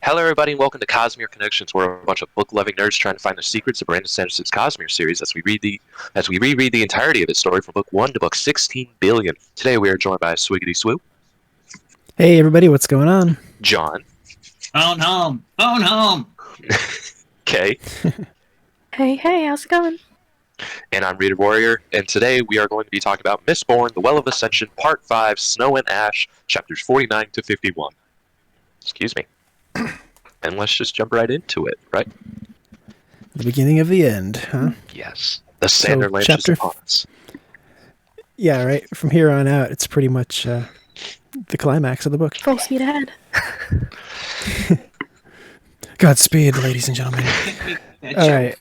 Hello, everybody, and welcome to Cosmere Connections. We're a bunch of book-loving nerds trying to find the secrets of Brandon Sanderson's Cosmere series as we reread the entirety of its story from book 1 to book 16 billion. Today, we are joined by Swiggity Swoo. Hey, everybody, what's going on? John. Phone home. Phone home. Kay. Hey, how's it going? And I'm ReaderWarrior, and today we are going to be talking about Mistborn, The Well of Ascension, Part 5, Snow and Ash, chapters 49 to 51. Excuse me. And let's just jump right into it, right? The beginning of the end, huh? Yes. The Sanderlanche is upon us. Yeah, right. From here on out, it's pretty much the climax of the book. Full speed ahead. Godspeed, ladies and gentlemen. All right.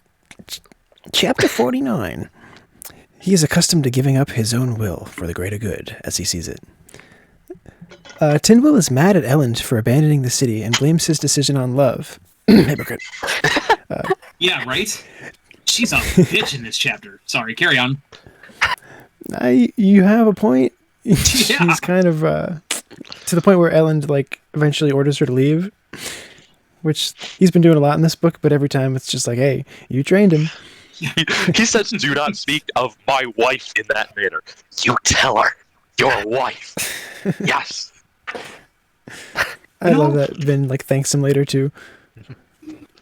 Chapter 49. He is accustomed to giving up his own will for the greater good, as he sees it. Tindwyl is mad at Elend for abandoning the city and blames his decision on love. Hypocrite. Yeah, right? She's a bitch in this chapter. Sorry, carry on. You have a point. Yeah. She's kind of to the point where Elend eventually orders her to leave, which he's been doing a lot in this book, but every time it's just like, hey, you trained him. He says, do not speak of my wife in that manner. You tell her. Your wife. Yes. I love that Vin thanks him later too.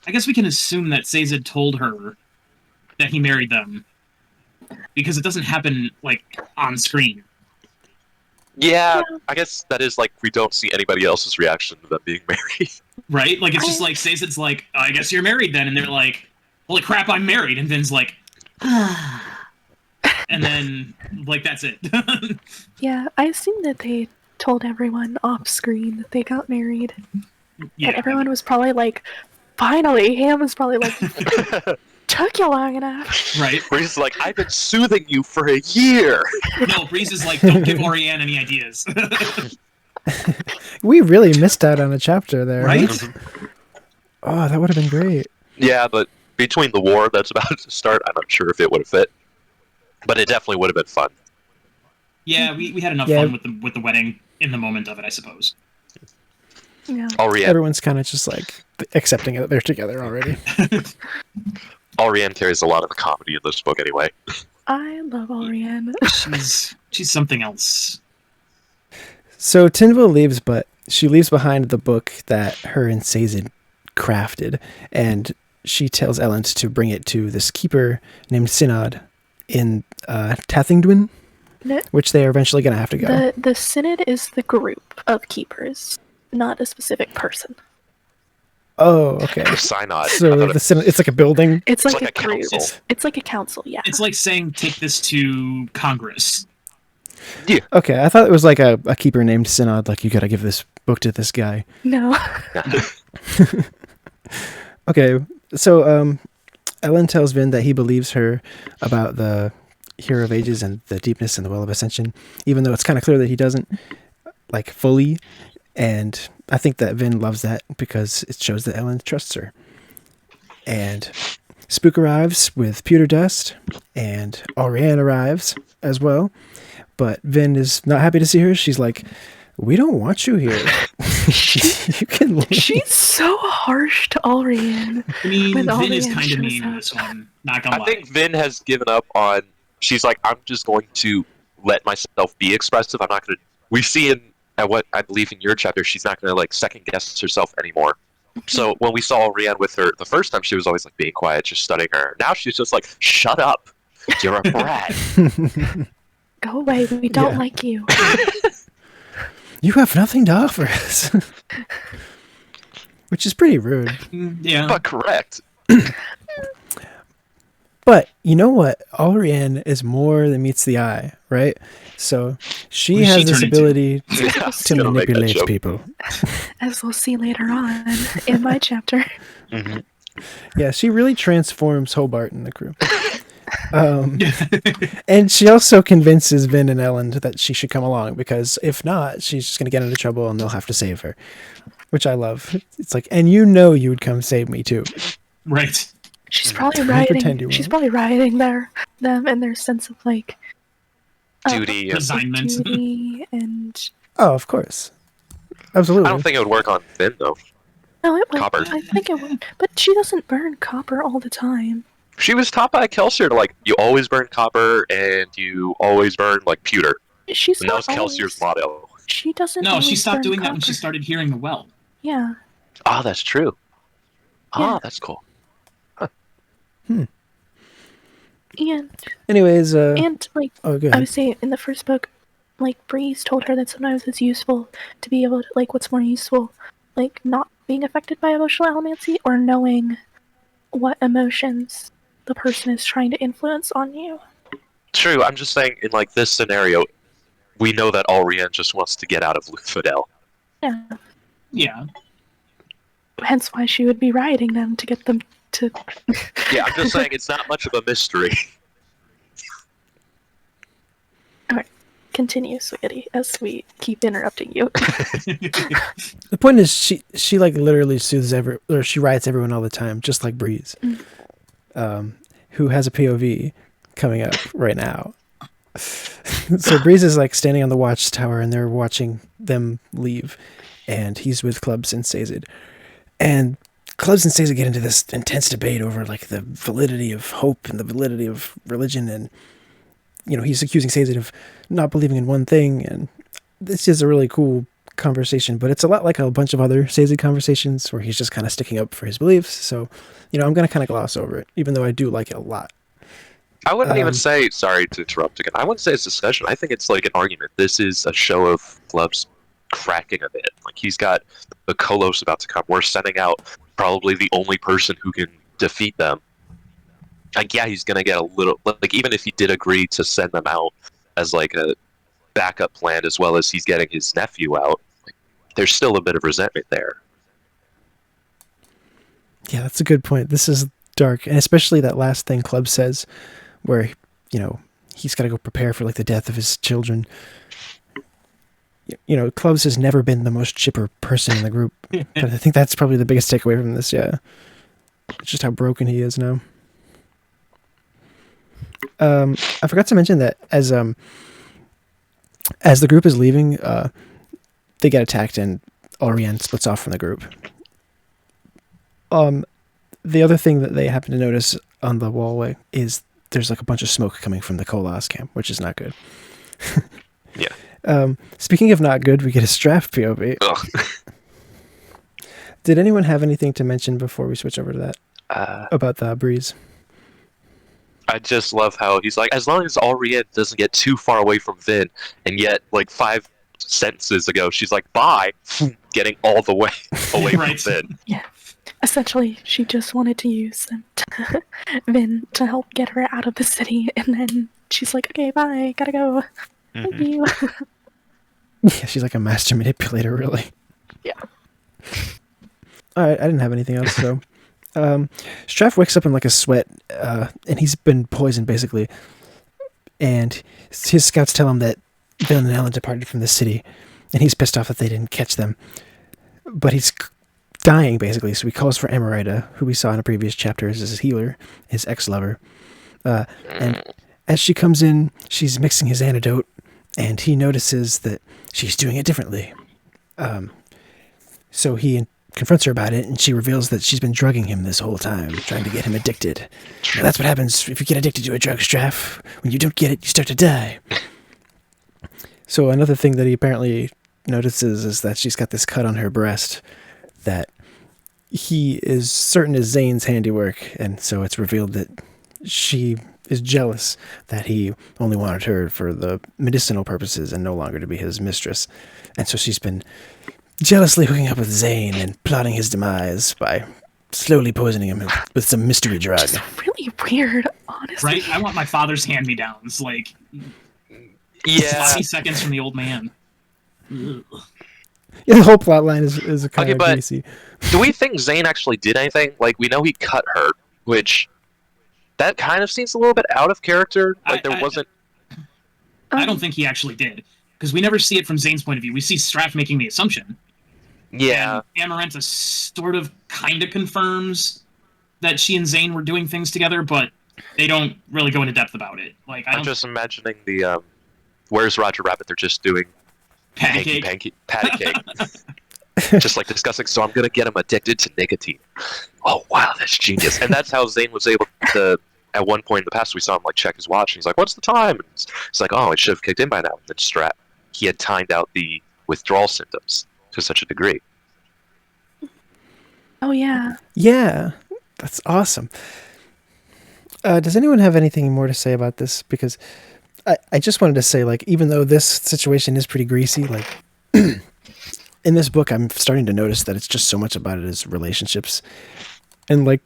I guess we can assume that Sazed told her that he married them. Because it doesn't happen, on screen. Yeah, I guess that is we don't see anybody else's reaction to them being married. Right? It's just Sazed's I guess you're married then. And they're like, holy crap, I'm married. And Vin's like, ah. And then, that's it. Yeah, I assume that they told everyone off screen that they got married. Yeah. And everyone was probably like, finally! Ham was probably like, took you long enough. Right? Breeze is like, I've been soothing you for a year! No, Breeze is like, don't give Orianne any ideas. We really missed out on a chapter there. Right? Huh? Oh, that would have been great. Yeah, but between the war that's about to start, I'm not sure if it would have fit. But it definitely would have been fun. Yeah, we had enough fun with the wedding in the moment of it, I suppose. Yeah. Everyone's kind of just accepting it that they're together already. Orianne carries a lot of the comedy in this book anyway. I love Orianne. She's something else. So Tindwyl leaves, but she leaves behind the book that her and Sazed crafted, and she tells Elend to bring it to this keeper named Synod in Tathingdwyn, which they are eventually going to have to go. The Synod is the group of keepers, not a specific person. Oh, okay. Synod. So the Synod, it's like a building? It's like a group. council. It's like a council, yeah. It's like saying, take this to Congress. Yeah. Okay, I thought it was like a keeper named Synod, you gotta give this book to this guy. No. Okay, so Elend tells Vin that he believes her about the Hero of Ages and the deepness and the Well of Ascension, even though it's kind of clear that he doesn't, fully. And I think that Vin loves that because it shows that Elend trusts her. And Spook arrives with pewter dust, and Orianne arrives as well. But Vin is not happy to see her. She's like, we don't want you here. You can leave. She's so harsh to Orianne. I mean, Vin Orianne is kind of shows mean in up. this one. Not gonna lie. I think Vin has given up on... She's like, I'm just going to let myself be expressive. I'm not going to... We see at what I believe in your chapter, she's not going to second-guess herself anymore. So when we saw Orianne with her the first time, she was always being quiet, just studying her. Now she's just like, shut up. You're a brat. Go away, we don't like you. You have nothing to offer us. Which is pretty rude. Yeah. But correct. But you know what? Orianne is more than meets the eye, right? So she has this ability to manipulate people. As we'll see later on in my chapter. Mm-hmm. Yeah, she really transforms Hobart in the crew. And she also convinces Vin and Elend that she should come along, because if not, she's just going to get into trouble and they'll have to save her, which I love. It's and you would come save me too. Right. She's probably pretend you riding. She's won't. probably riding them and their sense of Duty. Assignment. duty and Oh, of course. Absolutely. I don't think it would work on Vin, though. No, it was. Copper. I think it was. But she doesn't burn copper all the time. She was taught by Kelsier to, like, you always burn copper and you always burn, like, pewter. She's And that not was Kelsier's motto. She doesn't. No, she always stopped burn doing that copper. when she started hearing the well. Yeah. Ah, that's true. Yeah. Ah, that's cool. And Anyways, and like oh, go I ahead. was saying in the first book, like Breeze told her that sometimes it's useful to be able to, like, what's more useful, like not being affected by emotional allomancy or knowing what emotions the person is trying to influence on you. True, I'm just saying, in, like, this scenario, we know that Alrian just wants to get out of Luthadel. Yeah. Yeah. Hence why she would be rioting them to get them to. Yeah, I'm just saying it's not much of a mystery. Continue, Swiggity, as we keep interrupting you. The point is, she like literally soothes or she riots everyone all the time, just like Breeze, who has a POV coming up right now. So Breeze is like standing on the watchtower, and they're watching them leave, and he's with Clubs and Sazed, and Clubs and Sazed get into this intense debate over like the validity of hope and the validity of religion, and he's accusing Sazed of not believing in one thing, and this is a really cool conversation, but it's a lot like a bunch of other Sazed conversations where he's just kind of sticking up for his beliefs. So, I'm going to kind of gloss over it, even though I do like it a lot. I wouldn't even say, sorry to interrupt again, I wouldn't say it's a discussion. I think it's like an argument. This is a show of Clubs cracking a bit. Like, he's got the Kolos about to come. We're sending out probably the only person who can defeat them. Like, yeah, he's going to get a little... Like, even if he did agree to send them out as, like, a backup plan, as well as he's getting his nephew out, like, there's still a bit of resentment there. Yeah, that's a good point. This is dark, and especially that last thing Club says, where, he's got to go prepare for, like, the death of his children. Clubs has never been the most chipper person in the group, but I think that's probably the biggest takeaway from this, yeah. It's just how broken he is now. I forgot to mention that as the group is leaving, they get attacked and Alrian splits off from the group. The other thing that they happen to notice on the wallway is there's like a bunch of smoke coming from the Kolos camp, which is not good. Yeah. Speaking of not good, we get a Straff POV. Ugh. Did anyone have anything to mention before we switch over to that? About the Breeze? I just love how he's like, as long as Alrian doesn't get too far away from Vin, and yet, like, 5 sentences ago, she's like, bye, getting all the way away Right. from Vin. Yeah. Essentially, she just wanted to use Vin to help get her out of the city, and then she's like, okay, bye, gotta go. Thank you. Yeah, she's like a master manipulator, really. Yeah. Alright, I didn't have anything else, so... Straff wakes up in like a sweat, and he's been poisoned basically. And his scouts tell him that Vin and Elend departed from the city, and he's pissed off that they didn't catch them. But he's dying basically, so he calls for Emerita, who we saw in a previous chapter as his healer, his ex-lover. And as she comes in, she's mixing his antidote, and he notices that she's doing it differently. So he confronts her about it, and she reveals that she's been drugging him this whole time, trying to get him addicted. Now, that's what happens if you get addicted to a drug, Straff. When you don't get it, you start to die. So another thing that he apparently notices is that she's got this cut on her breast that he is certain is Zane's handiwork, and so it's revealed that she is jealous that he only wanted her for the medicinal purposes and no longer to be his mistress. And so she's been jealously hooking up with Zane and plotting his demise by slowly poisoning him with some mystery drug. It's really weird, honestly. Right? I want my father's hand-me-downs. Like, Yeah. sloppy seconds from the old man. Ugh. Yeah, the whole plot line is kind of but- greasy. Do we think Zane actually did anything? Like, we know he cut her, which... That kind of seems a little bit out of character. Like, there wasn't... I don't think he actually did. Because we never see it from Zane's point of view. We see Straff making the assumption. Yeah. And Amaranta sort of, kind of confirms that she and Zane were doing things together, but they don't really go into depth about it. Like, I'm just imagining the, Where's Roger Rabbit? They're just doing pancake. patty cake. just like discussing. So I'm gonna get him addicted to nicotine. Oh wow, that's genius. And that's how Zane was able to. At one point in the past, we saw him like check his watch, and he's like, "What's the time?" And it's like, "Oh, it should have kicked in by now." And then he had timed out the withdrawal symptoms to such a degree. Oh yeah. Yeah, that's awesome. Does anyone have anything more to say about this? Because I just wanted to say, like, even though this situation is pretty greasy, like, in this book, I'm starting to notice that it's just so much about it is relationships. And, like,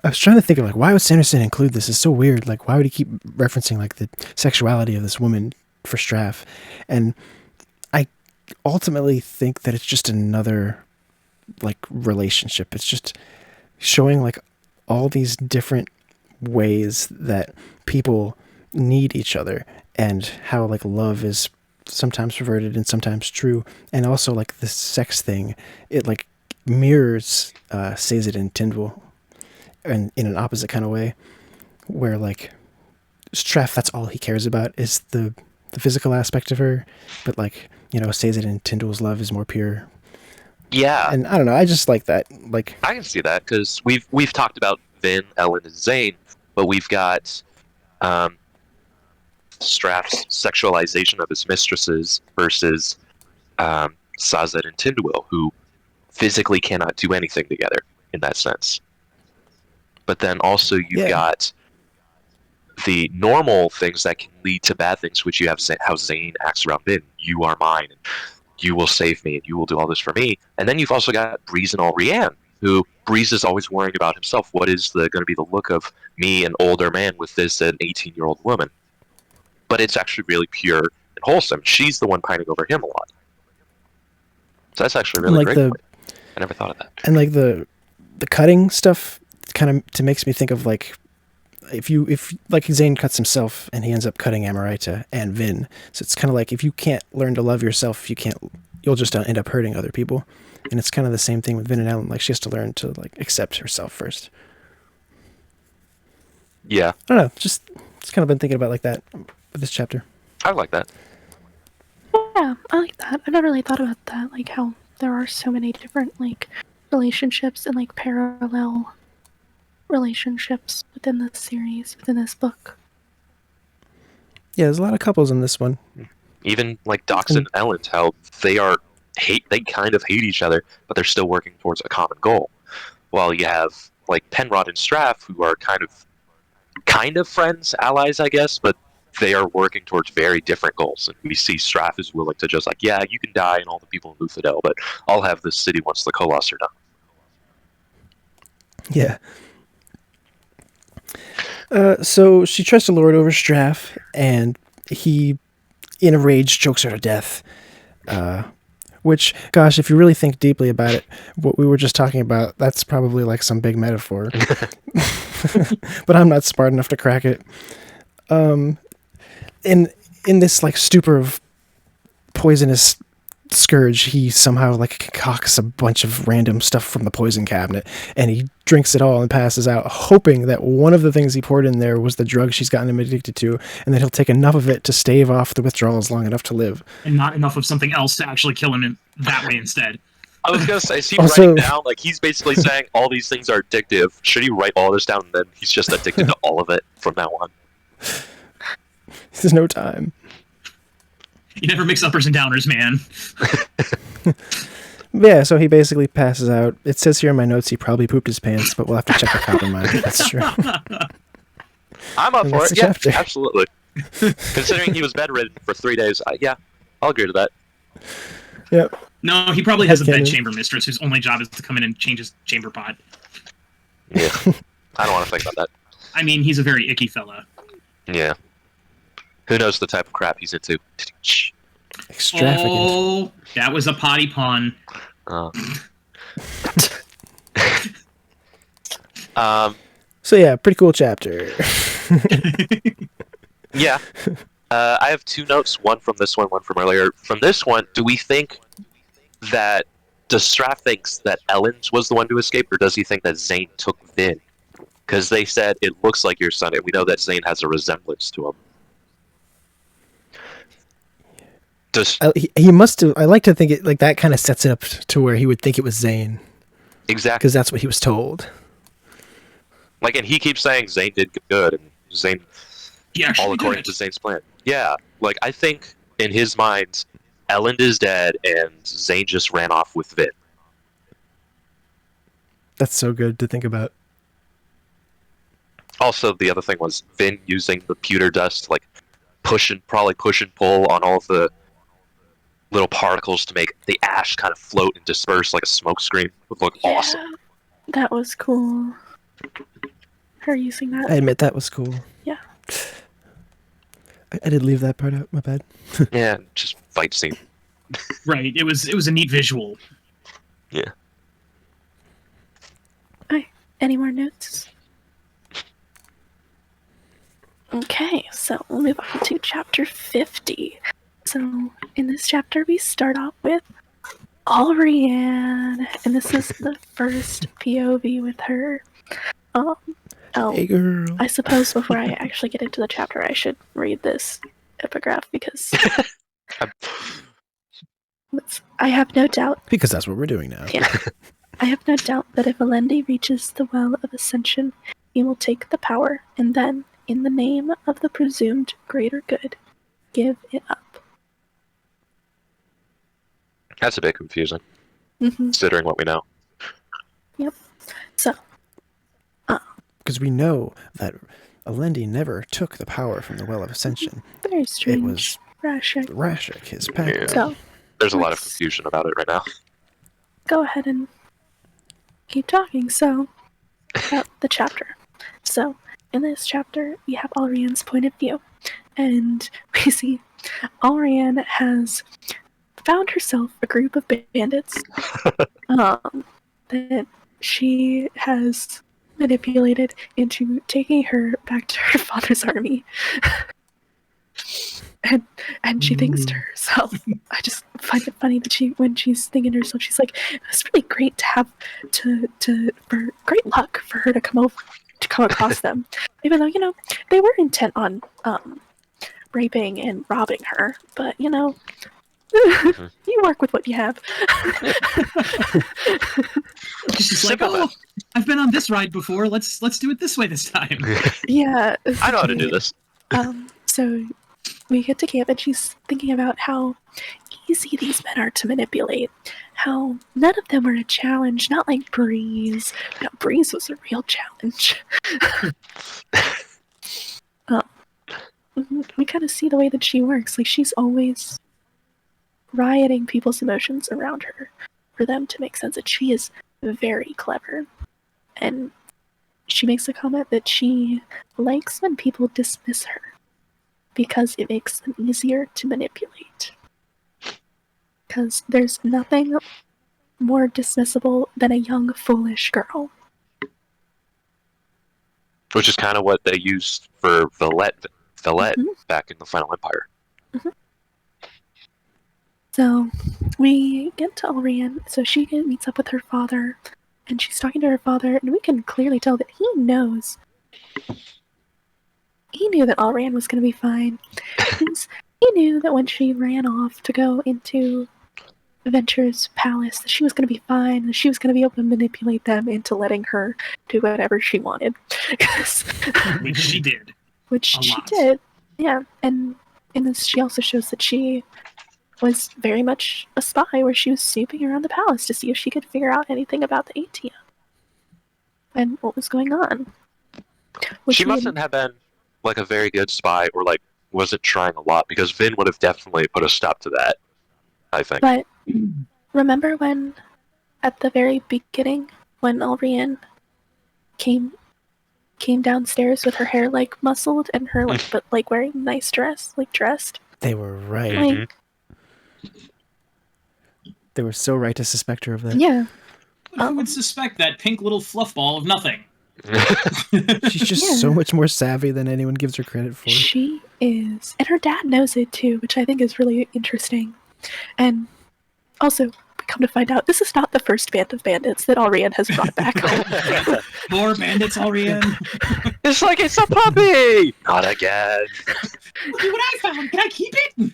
I was trying to think of, like, why would Sanderson include this? It's so weird. Like, why would he keep referencing, like, the sexuality of this woman for Straff? And I ultimately think that it's just another, like, relationship. It's just showing, like, all these different ways that people need each other and how, like, love is sometimes perverted and sometimes true. And also, like, the sex thing, it, like, mirrors Sazed and Tindwyl. And in an opposite kind of way, where, like, Straff, that's all he cares about is the physical aspect of her, but, like, you know, Sazed and Tindwyl's love is more pure. Yeah, And I don't know, I just like that. Like, I can see that because we've talked about Vin, Elend, and Zane, but we've got Straff's sexualization of his mistresses versus Sazed and Tindwyl, who physically cannot do anything together in that sense. But then also you've got the normal things that can lead to bad things, which you have how Zane acts around Vin. You are mine, and you will save me, and you will do all this for me. And then you've also got Breeze and Rianne, who Breeze is always worrying about himself. What is going to be the look of me, an older man, with this an 18-year-old woman? But it's actually really pure and wholesome. She's the one pining over him a lot. So that's actually really like great. I never thought of that. And, like, the cutting stuff kind of makes me think of, like, if like Zane cuts himself and he ends up cutting Amarita and Vin. So it's kind of like, if you can't learn to love yourself, you'll just end up hurting other people. And it's kind of the same thing with Vin and Elend. Like, she has to learn to, like, accept herself first. Yeah. I don't know. Just kind of been thinking about like that with this chapter. I like that. Yeah, I like that. I've never really thought about that, like how there are so many different, like, relationships and, like, parallel relationships within this series, within this book. Yeah, there's a lot of couples in this one. Even like Dox and Elend, how they kind of hate each other, but they're still working towards a common goal. While you have like Penrod and Straff, who are kind of friends, allies, I guess, but they are working towards very different goals. And we see Straff is willing to just like, yeah, you can die and all the people in Luthadel, but I'll have this city once the Colossus are done. Yeah. So she tries to lord over Straff, and he, in a rage, chokes her to death. Which, gosh, if you really think deeply about it, what we were just talking about, that's probably like some big metaphor. But I'm not smart enough to crack it. In this like stupor of poisonous scourge, he somehow like concocts a bunch of random stuff from the poison cabinet, and he drinks it all and passes out, hoping that one of the things he poured in there was the drug she's gotten him addicted to, and that he'll take enough of it to stave off the withdrawals long enough to live. And not enough of something else to actually kill him in that way instead. I was going to say, is he Also, writing down, like, he's basically saying all these things are addictive. Should he write all this down and then he's just addicted to all of it from now on? There's no time. You never mix uppers and downers, man. Yeah, so he basically passes out. It says here in my notes he probably pooped his pants, but we'll have to check the copy mine if that's true. I'm up And for that's it. the Yeah, chapter. absolutely. Considering he was bedridden for 3 days, yeah, I'll agree to that. Yep. No, he probably has a Headcanon. bedchamber mistress whose only job is to come in and change his chamber pod. Yeah. I don't want to think about that. I mean, he's a very icky fella. Yeah. Who knows the type of crap he's into? Extravagant. Oh, that was a potty pun. So yeah, pretty cool chapter. Yeah. I have 2 notes, one from this one from earlier. From this one, do we think that... Does Straff thinks that Elend was the one to escape, or does he think that Zane took Vin? Because they said, it looks like your son, and we know that Zane has a resemblance to him. Does he must have. I like to think it like that kind of sets it up to where he would think it was Zane exactly because that's what he was told. like, and he keeps saying Zane did good, and Zane He actually all did according it. to Zane's plan. Yeah, like I think in his mind, Elend is dead, and Zane just ran off with Vin. That's so good to think about. Also, the other thing was Vin using the pewter dust to like probably push and pull on all of the little particles to make the ash kind of float and disperse like a smoke screen. Would look awesome. That was cool. Her using that. I admit that was cool. Yeah. I did leave that part out. My bad. Yeah, just fight scene. Right. It was a neat visual. Yeah. Alright. Any more notes? Okay, so we'll move on to chapter 50. So in this chapter we start off with Alrianne, and this is the first POV with her. Hey, girl. I suppose before I actually get into the chapter, I should read this epigraph because I have no doubt. Because that's what we're doing now. Yeah, I have no doubt that if Alendi reaches the Well of Ascension, he will take the power and then, in the name of the presumed greater good, give it up. That's a bit confusing, Mm-hmm. considering what we know. Yep. So. Because we know that Alendi never took the power from the Well of Ascension. Very strange. It was Rashek. Rashek, his pact. Yeah. So, There's a lot of confusion about it right now. go ahead and keep talking. So, about the chapter. So, in this chapter, we have Alrianne's point of view. And we see Alrianne has found herself a group of bandits that she has manipulated into taking her back to her father's army. and she thinks to herself, I just find it funny that when she's thinking to herself, she's like, it's really great to have for great luck for her to come across them. Even though, they were intent on raping and robbing her, but you work with what you have. She's like, oh, I've been on this ride before. Let's do it this way this time. Yeah. I know how to do this. So we get to camp and she's thinking about how easy these men are to manipulate. How none of them were a challenge, not like Breeze. No, Breeze was a real challenge. We kind of see the way that she works. Like, she's always rioting people's emotions around her for them to make sense that she is very clever. And she makes a comment that she likes when people dismiss her because it makes them easier to manipulate. Because there's nothing more dismissible than a young, foolish girl. Which is kind of what they used for Villette back in the Final Empire. Mm-hmm. So we get to Alrianne. So she meets up with her father, and she's talking to her father, and we can clearly tell that he knows. He knew that Alrianne was going to be fine. He knew that when she ran off to go into Venture's palace, that she was going to be fine, and she was going to be able to manipulate them into letting her do whatever she wanted. Which she did. Which she did. Yeah, and in this, she also shows that she was very much a spy, where she was snooping around the palace to see if she could figure out anything about the Atium and what was going on. She mustn't have been like a very good spy, or like wasn't trying a lot, because Vin would have definitely put a stop to that, I think. But remember when, at the very beginning, when Alrianne came downstairs with her hair like muscled and her but wearing a nice dress, dressed? They were right. Like, they were so right to suspect her of that. yeah. Who would suspect that pink little fluff ball of nothing? She's just so much more savvy than anyone gives her credit for. She is. And her dad knows it too, which I think is really interesting. And also, we come to find out, this is not the first band of bandits that Alrianne has brought back home. More bandits, Alrianne. It's like it's a puppy! Not again. See what I found. Can I keep it?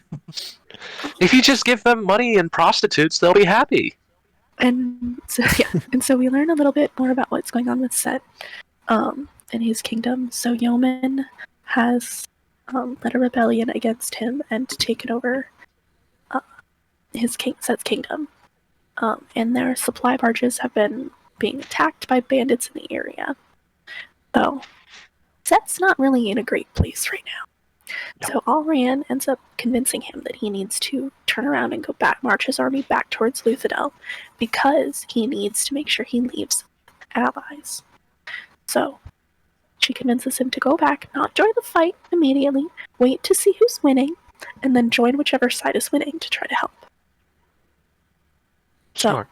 If you just give them money and prostitutes, they'll be happy. And so and so we learn a little bit more about what's going on with Set, in his kingdom. So Yeoman has led a rebellion against him and taken over Set's kingdom. And their supply barges have been being attacked by bandits in the area. So Set's not really in a great place right now. So Alran ends up convincing him that he needs to turn around and go back, march his army back towards Luthadel, because he needs to make sure he leaves allies. So she convinces him to go back, not join the fight immediately, wait to see who's winning, and then join whichever side is winning to try to help. Sure.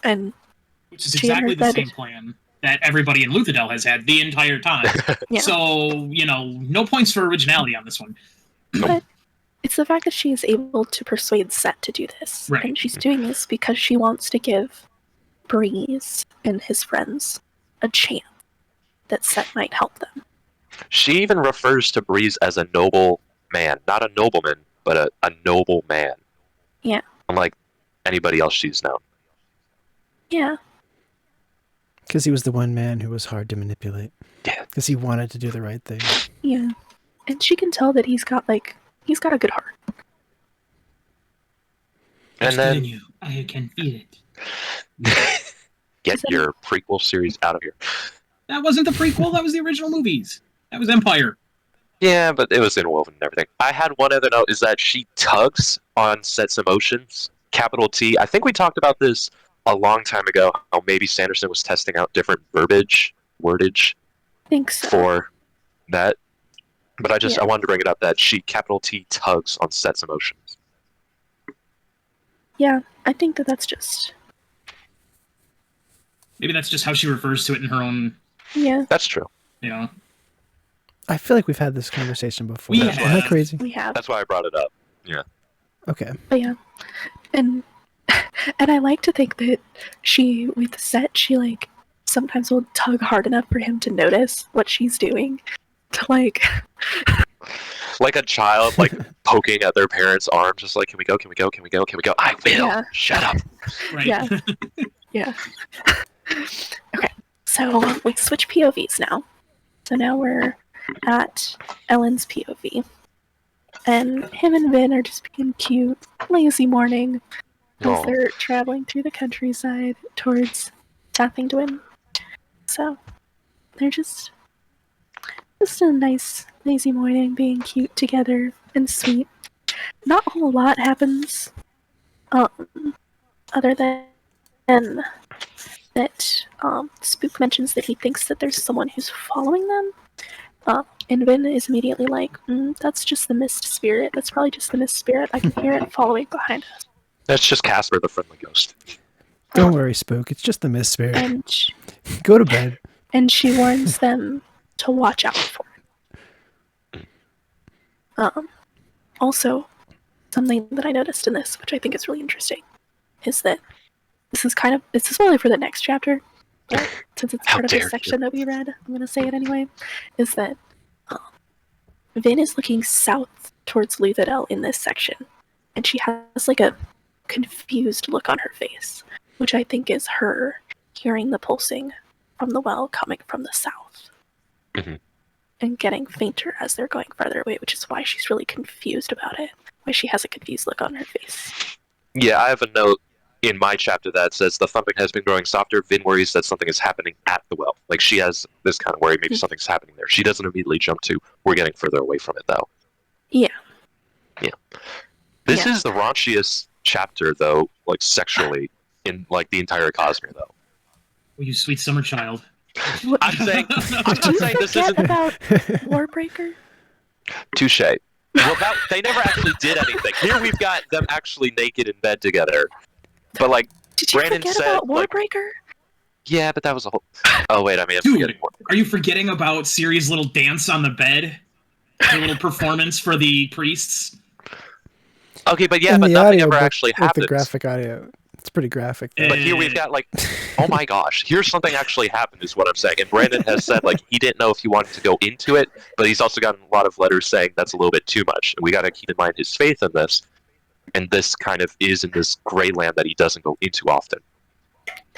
And which is exactly the same plan that everybody in Luthadel has had the entire time. Yeah. So, no points for originality on this one. But it's the fact that she is able to persuade Set to do this. Right. And she's doing this because she wants to give Breeze and his friends a chance that Set might help them. She even refers to Breeze as a noble man. Not a nobleman, but a noble man. Yeah. Unlike anybody else she's known. Yeah. Because he was the one man who was hard to manipulate. Yeah. Because he wanted to do the right thing. Yeah. And she can tell that he's got a good heart. And then you. I can feel it. get your prequel series out of here. That wasn't the prequel, that was the original movies. That was Empire. Yeah, but it was interwoven and everything. I had one other note, is that she tugs on Set's emotions. Capital T. I think we talked about this a long time ago, how maybe Sanderson was testing out different wordage I think so. for that. But I wanted to bring it up that she, capital T, tugs on Set's emotions. Yeah, I think that's just... Maybe that's just how she refers to it in her own... Yeah. That's true. I feel like we've had this conversation before. We Am have. I crazy? We have. That's why I brought it up. Yeah. Okay. But yeah. And I like to think that she, with Set, she sometimes will tug hard enough for him to notice what she's doing. To like a child, poking at their parents' arm, just like, can we go? I will. Yeah. Shut up. Right. Yeah. Yeah. Okay. So we switch POVs now. So now we're at Elend's POV. And him and Vin are just being cute, lazy morning, as Aw. they're traveling through the countryside towards Tindwyl. So they're just a nice, lazy morning, being cute together and sweet. Not a whole lot happens, other than that Spook mentions that he thinks that there's someone who's following them. And Vin is immediately like, that's just the mist spirit. That's probably just the mist spirit. I can hear it following behind us. That's just Casper, the friendly ghost. Don't worry, Spook. It's just the mist spirit. And Go to bed. and she warns them to watch out for it. Also, something that I noticed in this, which I think is really interesting, is that it's a spoiler for the next chapter, but since it's part of the section that we read, I'm going to say it anyway, is that Vin is looking south towards Luthadel in this section, and she has a confused look on her face, which I think is her hearing the pulsing from the well coming from the south. Mm-hmm. And getting fainter as they're going farther away, which is why she's really confused about it. Why she has a confused look on her face. Yeah, I have a note in my chapter that says the thumping has been growing softer. Vin worries that something is happening at the well. She has this kind of worry, maybe something's happening there. She doesn't immediately jump to, we're getting further away from it, though. Yeah. Yeah. This is the raunchiest chapter, though, sexually, in, the entire Cosmere, though. Oh, you sweet summer child. I'm saying this isn't... about Warbreaker? Touche. Well, they never actually did anything. Here we've got them actually naked in bed together. But, Did you Brandon forget said, about Warbreaker? yeah, but that was a whole... Oh, wait, I'm Dude, forgetting more. Are you forgetting about Ciri's little dance on the bed? Her little performance for the priests? Okay, but yeah, In but the nothing audio ever book, actually happens. The graphic audio. It's pretty graphic. Though. But here we've got oh my gosh, here's something actually happened is what I'm saying. And Brandon has said he didn't know if he wanted to go into it, but he's also gotten a lot of letters saying that's a little bit too much. We got to keep in mind his faith in this. And this kind of is in this gray land that he doesn't go into often.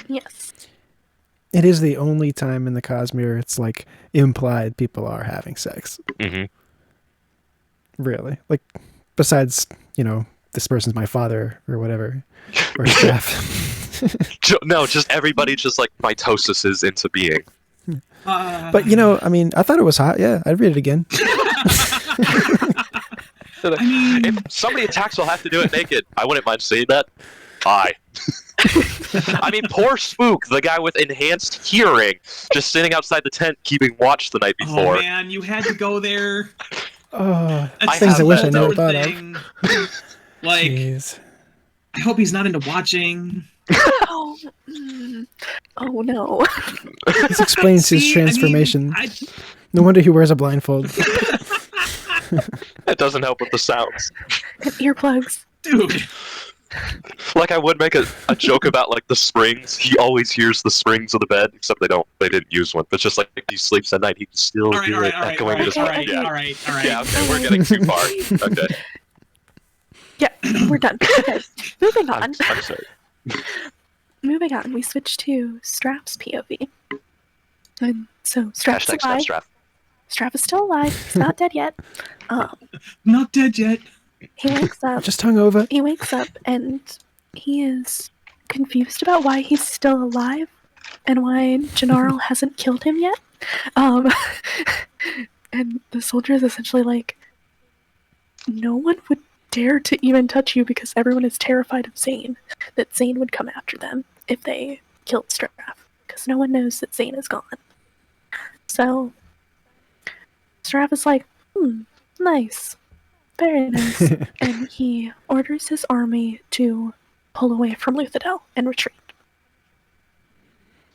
Yes. It is the only time in the Cosmere it's like implied people are having sex. Mm-hmm. Really, like besides this person's my father or whatever, or Steph. No, just everybody just like mitosis is into being. But I mean, I thought it was hot. Yeah, I'd read it again. If somebody attacks, we'll have to do it naked. I wouldn't mind saying that. Aye. I mean, poor Spook, the guy with enhanced hearing, just sitting outside the tent keeping watch the night before. Oh man, you had to go there. Oh, That's things I wish I never another thought thing. Like, Jeez. I hope he's not into watching. Oh, oh no. This explains his See, transformation. I mean, No wonder he wears a blindfold. It doesn't help with the sounds. And earplugs. dude. Like, I would make a joke about, like, the springs. He always hears the springs of the bed, except they didn't use one. But just like he sleeps at night, he can still All right, hear all it right, all right, echoing all in his right, all mind. right, Yeah. all right, all right. Yeah, okay, we're getting too far. Okay. Yeah, we're done. Okay, moving on. I'm sorry. Moving on, we switch to Strap's POV. And so Strap's Hashtag alive. Snapstrap. Strap is still alive. He's not dead yet. Not dead yet. He wakes up. Just hungover. He wakes up and he is confused about why he's still alive and why Gennaro hasn't killed him yet. And the soldier is essentially like, no one would dare to even touch you because everyone is terrified of Zane. That Zane would come after them if they killed Strap. Because no one knows that Zane is gone. So Strap is like, nice. Very nice. And he orders his army to pull away from Luthadel and retreat.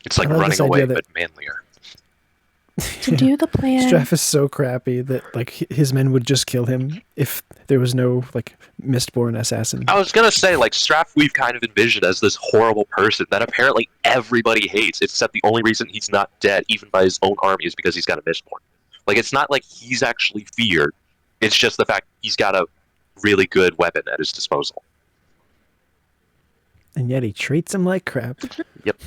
It's like I love running this away, idea but manlier. To do the plan. Straff is so crappy that like his men would just kill him if there was no like Mistborn assassin. I was gonna say, like, Straff we've kind of envisioned as this horrible person that apparently everybody hates, except the only reason he's not dead, even by his own army, is because he's got a Mistborn. Like, it's not like he's actually feared. It's just the fact he's got a really good weapon at his disposal. And yet he treats him like crap. Yep.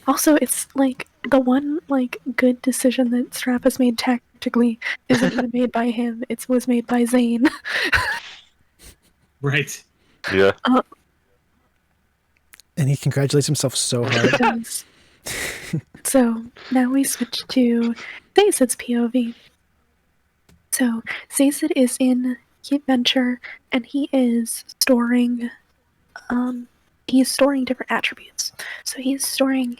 Also, it's like the one like good decision that Strap has made tactically isn't even made by him. It was made by Zane. Right. Yeah. And he congratulates himself so hard. Does. So now we switch to Sazed's POV. So Sazed is in Keep Venture and he is storing different attributes. So he's storing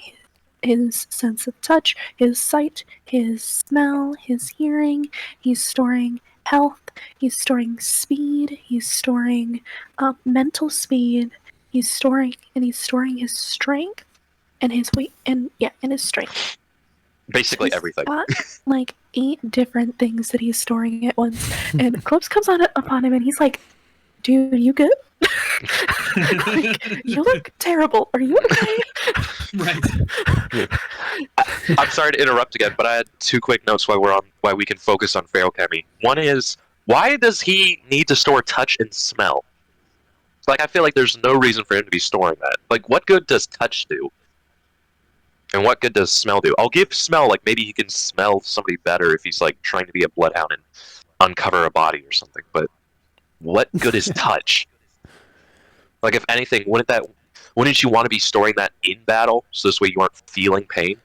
his sense of touch, his sight, his smell, his hearing. He's storing health. He's storing speed. He's storing mental speed. He's storing his strength and his weight and his strength. Basically He's everything. got like 8 different things that he's storing at once. And Clubs comes upon him and he's like, dude, you good? Like, you look terrible. Are you okay? Right. I'm sorry to interrupt again, but I had 2 quick notes why we can focus on Feruchemy. One is, why does he need to store touch and smell? Like, I feel like there's no reason for him to be storing that. Like, what good does touch do? And what good does smell do? I'll give smell, like, maybe he can smell somebody better if he's, like, trying to be a bloodhound and uncover a body or something, but what good is touch? Like, if anything, wouldn't you want to be storing that in battle, so this way you aren't feeling pain?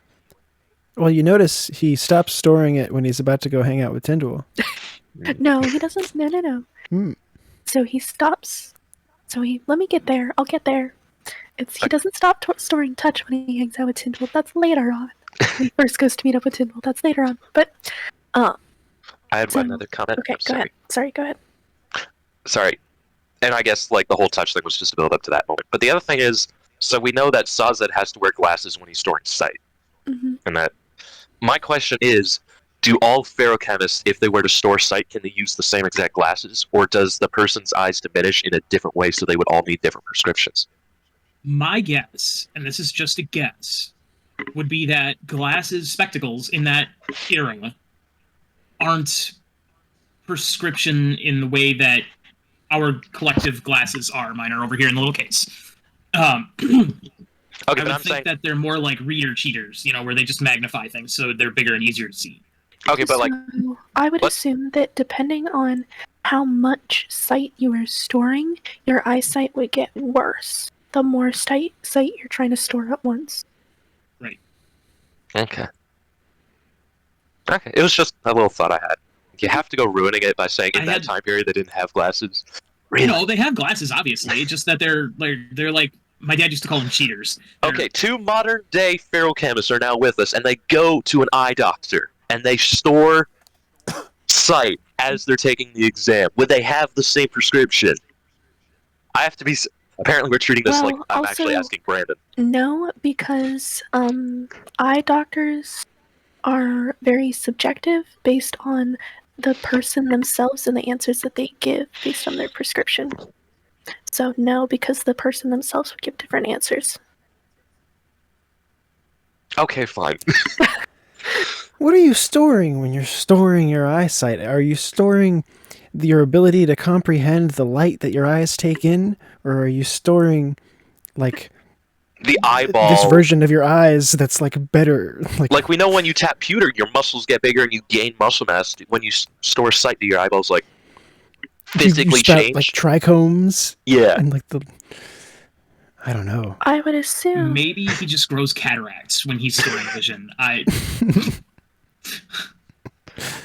Well, you notice he stops storing it when he's about to go hang out with Tindwyl. No, he doesn't. No. So he stops. Let me get there. I'll get there. He doesn't stop storing touch when he hangs out with Tindwyl. That's later on. When he first goes to meet up with Tindwyl. That's later on. But, I had another comment. Okay, I'm go ahead. Sorry, go ahead. Sorry. And I guess, like, the whole touch thing was just to build up to that moment. But the other thing is, so we know that Sazed has to wear glasses when he's storing sight. Mm-hmm. And that, my question is, do all feruchemists, if they were to store sight, can they use the same exact glasses? Or does the person's eyes diminish in a different way so they would all need different prescriptions? My guess, and this is just a guess, would be that spectacles in that era aren't prescription in the way that our collective glasses are. Mine are over here in the little case. Okay, I but would I'm think saying that they're more like reader cheaters, where they just magnify things so they're bigger and easier to see. okay, but like So I would let's- assume that depending on how much sight you are storing, your eyesight would get worse. The more sight you're trying to store at once. Right. okay. Okay, it was just a little thought I had. You have to go ruining it by saying in that time period they didn't have glasses. Really? No, they have glasses, obviously. Just that they're like my dad used to call them cheaters. Okay, 2 modern-day feruchemists are now with us, and they go to an eye doctor, and they store sight as they're taking the exam. Would they have the same prescription? I have to be... Apparently we're treating this like I'm actually asking Brandon. No, because eye doctors are very subjective based on the person themselves and the answers that they give based on their prescription. So no, because the person themselves would give different answers. Okay, fine. What are you storing when you're storing your eyesight? Are you storing your ability to comprehend the light that your eyes take in? Or are you storing, like... The eyeball... This version of your eyes that's, like, better. Like, we know when you tap pewter, your muscles get bigger and you gain muscle mass. When you store sight, do your eyeballs, like, physically you spout, change? like, trichomes? Yeah. And, like, the... I don't know. I would assume... Maybe he just grows cataracts when he's storing vision. I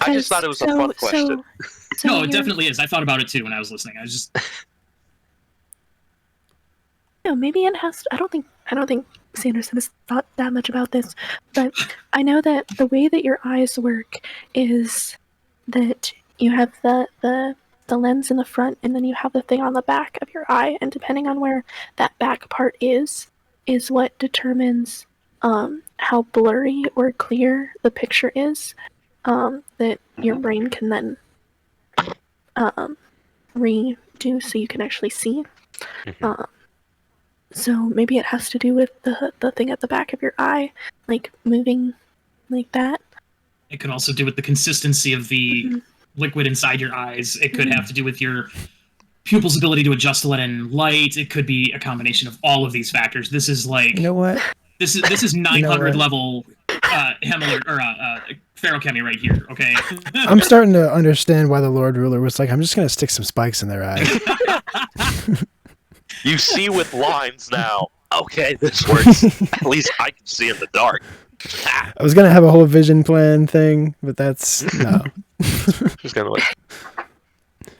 just thought it was a fun question. No, it definitely is. I thought about it too when I was listening. I was just... No, maybe it has to, I don't think Sanderson has thought that much about this, but I know that the way that your eyes work is that you have the lens in the front and then you have the thing on the back of your eye, and depending on where that back part is what determines how blurry or clear the picture is, that your brain can then redo so you can actually see. So maybe it has to do with the thing at the back of your eye, like moving like that. It could also do with the consistency of the liquid inside your eyes. It could have to do with your pupil's ability to adjust to let in light. It could be a combination of all of these factors. This is like... You know what? This is 900 level feruchemy right here, okay? I'm starting to understand why the Lord Ruler was like, I'm just going to stick some spikes in their eyes. You see with lines now. Okay, this works. At least I can see in the dark. I was going to have a whole vision plan thing, but that's... No. Just kind of like...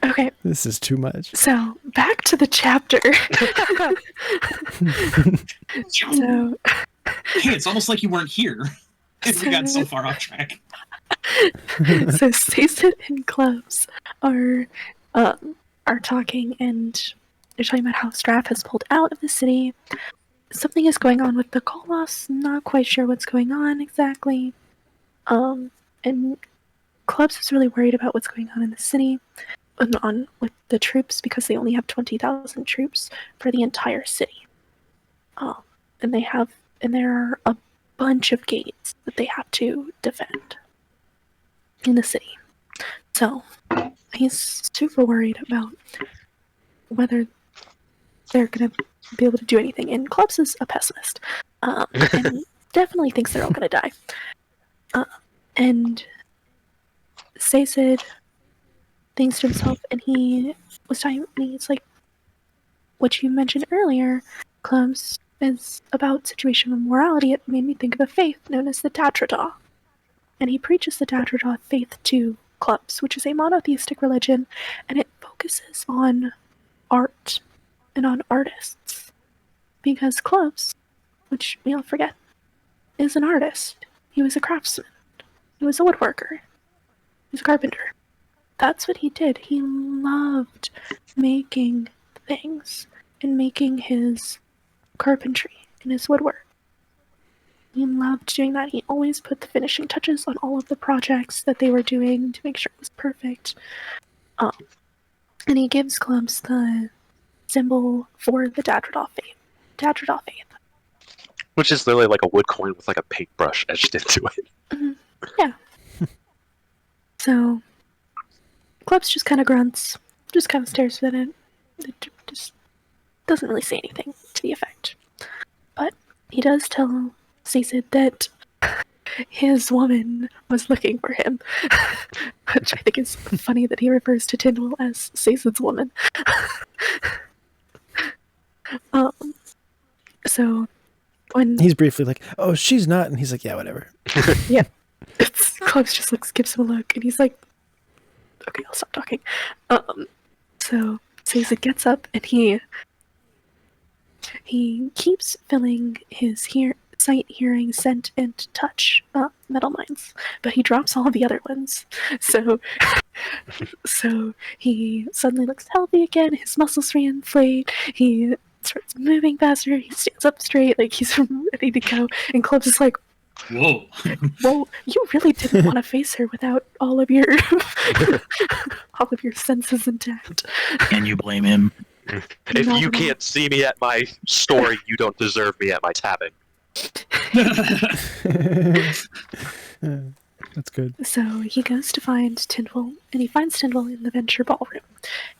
Okay. This is too much. So, back to the chapter. So... Hey, it's almost like you weren't here. We got so far off track. So Sazed and Clubs are talking, and they're talking about how Straff has pulled out of the city. Something is going on with the Koloss. Not quite sure what's going on exactly. And Clubs is really worried about what's going on in the city, on with the troops, because they only have 20,000 troops for the entire city. And there are a bunch of gates that they have to defend in the city. So he's super worried about whether they're going to be able to do anything. And Clubs is a pessimist, and he definitely thinks they're all going to die. And Sazed thinks to himself, and he was talking, and he's like, what you mentioned earlier, Clubs, is about situational morality. It made me think of a faith known as the Dadradah. And he preaches the Dadradah faith to Clubs, which is a monotheistic religion, and it focuses on art and on artists. Because Clubs, which we all forget, is an artist. He was a craftsman. He was a woodworker. He was a carpenter. That's what he did. He loved making things and making his carpentry and his woodwork. He loved doing that. He always put the finishing touches on all of the projects that they were doing to make sure it was perfect. And he gives Clubs the symbol for the Dadradah faith. Dadradah faith. Which is literally like a wood coin with like a paintbrush etched into it. Mm-hmm. Yeah. So Clubs just kind of grunts, just kind of stares at it, It just doesn't really say anything to the effect. But he does tell Sazed that his woman was looking for him, which I think is funny that he refers to Tindwyl as Sazed's woman. So when He's briefly like, "Oh, she's not," and he's like, "Yeah, whatever." yeah, Clubs just gives him a look, and he's like, "Okay, I'll stop talking." So Sazed gets up and he keeps filling his sight, hearing, scent, and touch metal mines, but he drops all the other ones. So he suddenly looks healthy again. His muscles reinflate. He starts moving faster. He stands up straight, like he's ready to go. And Clubs is like, Whoa. "Whoa, you really didn't want to face her without all of your all of your senses intact." Can you blame him? If you can't see me at my story, you don't deserve me at my tabbing. That's good. So he goes to find Tindwyl, and he finds Tindwyl in the Venture Ballroom.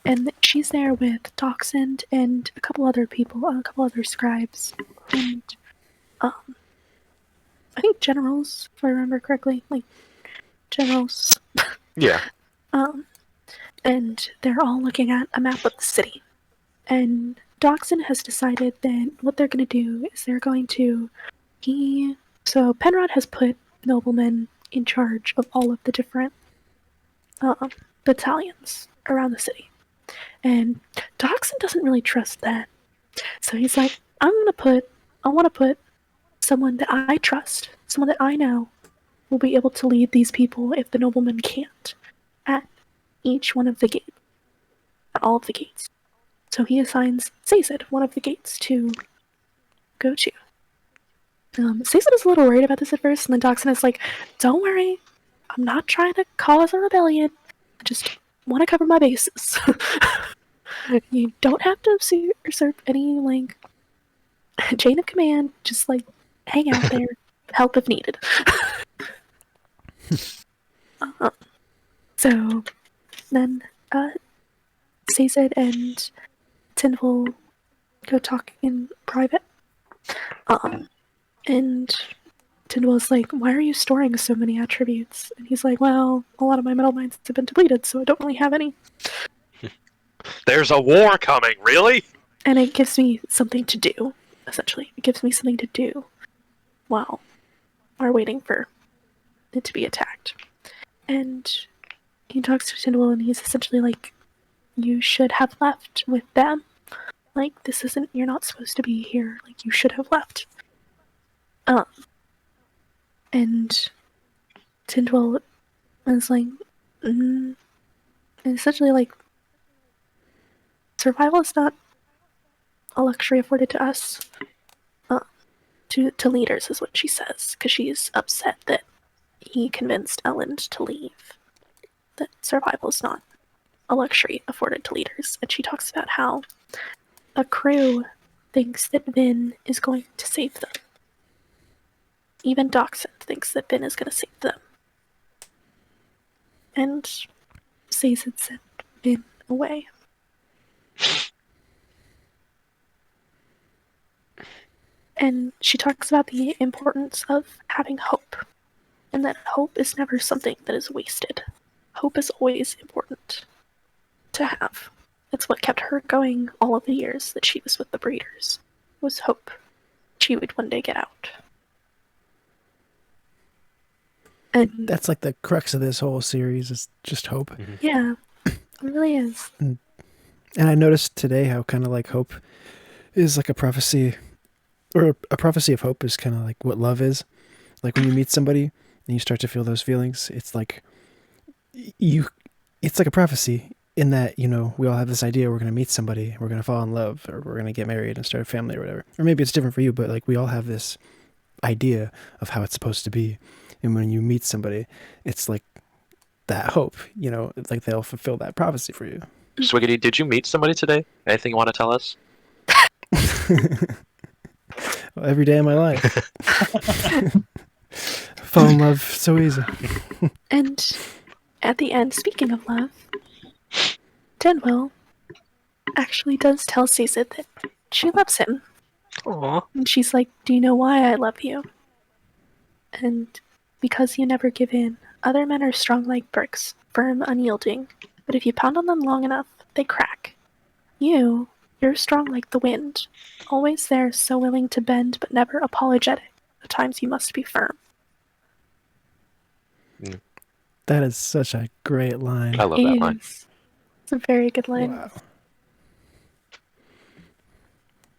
And she's there with Dachshund and a couple other people, a couple other scribes, and I think generals, if I remember correctly. Like, generals. Yeah. And they're all looking at a map of the city. And Dachshund has decided that what they're going to do is they're going to... So Penrod has put noblemen in charge of all of the different battalions around the city. And Dachshund doesn't really trust that. So he's like, I want to put someone that I trust, someone that I know will be able to lead these people if the noblemen can't, at each one of the gates, at all of the gates. So he assigns Sazed one of the gates to go to. Sazed is a little worried about this at first, and then Dachshund is like, "Don't worry, I'm not trying to cause a rebellion. I just want to cover my bases. You don't have to usurp any, like, chain of command. Just, like, hang out there, help if needed." So then Sazed and Tindwyl go talk in private. And Tindwyl's like, "Why are you storing so many attributes?" And he's like, "Well, a lot of my metal mines have been depleted, so I don't really have any. There's a war coming, really? And it gives me something to do, essentially. It gives me something to do while we're waiting for it to be attacked." And he talks to Tindwyl, and he's essentially like, "You should have left with them. Like, you're not supposed to be here. Like, you should have left." And Tindwyl is like, and essentially like, survival is not a luxury afforded to us. To leaders is what she says, because she's upset that he convinced Elend to leave. That survival is not a luxury afforded to leaders, and she talks about how a crew thinks that Vin is going to save them. Even Dachshund thinks that Vin is going to save them. And Sazed sent Vin away. And she talks about the importance of having hope, and that hope is never something that is wasted. Hope is always important to have. It's what kept her going all of the years that she was with the breeders, was hope. She would one day get out. And That's like the crux of this whole series, is just hope. Mm-hmm. yeah, it really is. And I noticed today how kind of like hope is like a prophecy, or a prophecy of hope is kind of like what love is. Like when you meet somebody and you start to feel those feelings, it's like it's like a prophecy in that, you know, we all have this idea we're going to meet somebody, we're going to fall in love, or we're going to get married and start a family or whatever. Or maybe it's different for you, but like we all have this idea of how it's supposed to be. And when you meet somebody, it's like that hope, you know, it's like they'll fulfill that prophecy for you. Swiggity, did you meet somebody today? Anything you want to tell us? Well, every day of my life. Fall in love so easy. And at the end, speaking of love, Tindwyl actually does tell Sazed that she loves him. Aw. And she's like, "Do you know why I love you? And because you never give in. Other men are strong like bricks, firm, unyielding, but if you pound on them long enough, they crack. You're strong like the wind, always there, so willing to bend, but never apologetic. At times you must be firm." That is such a great line. I love that line. It's a very good line. Wow.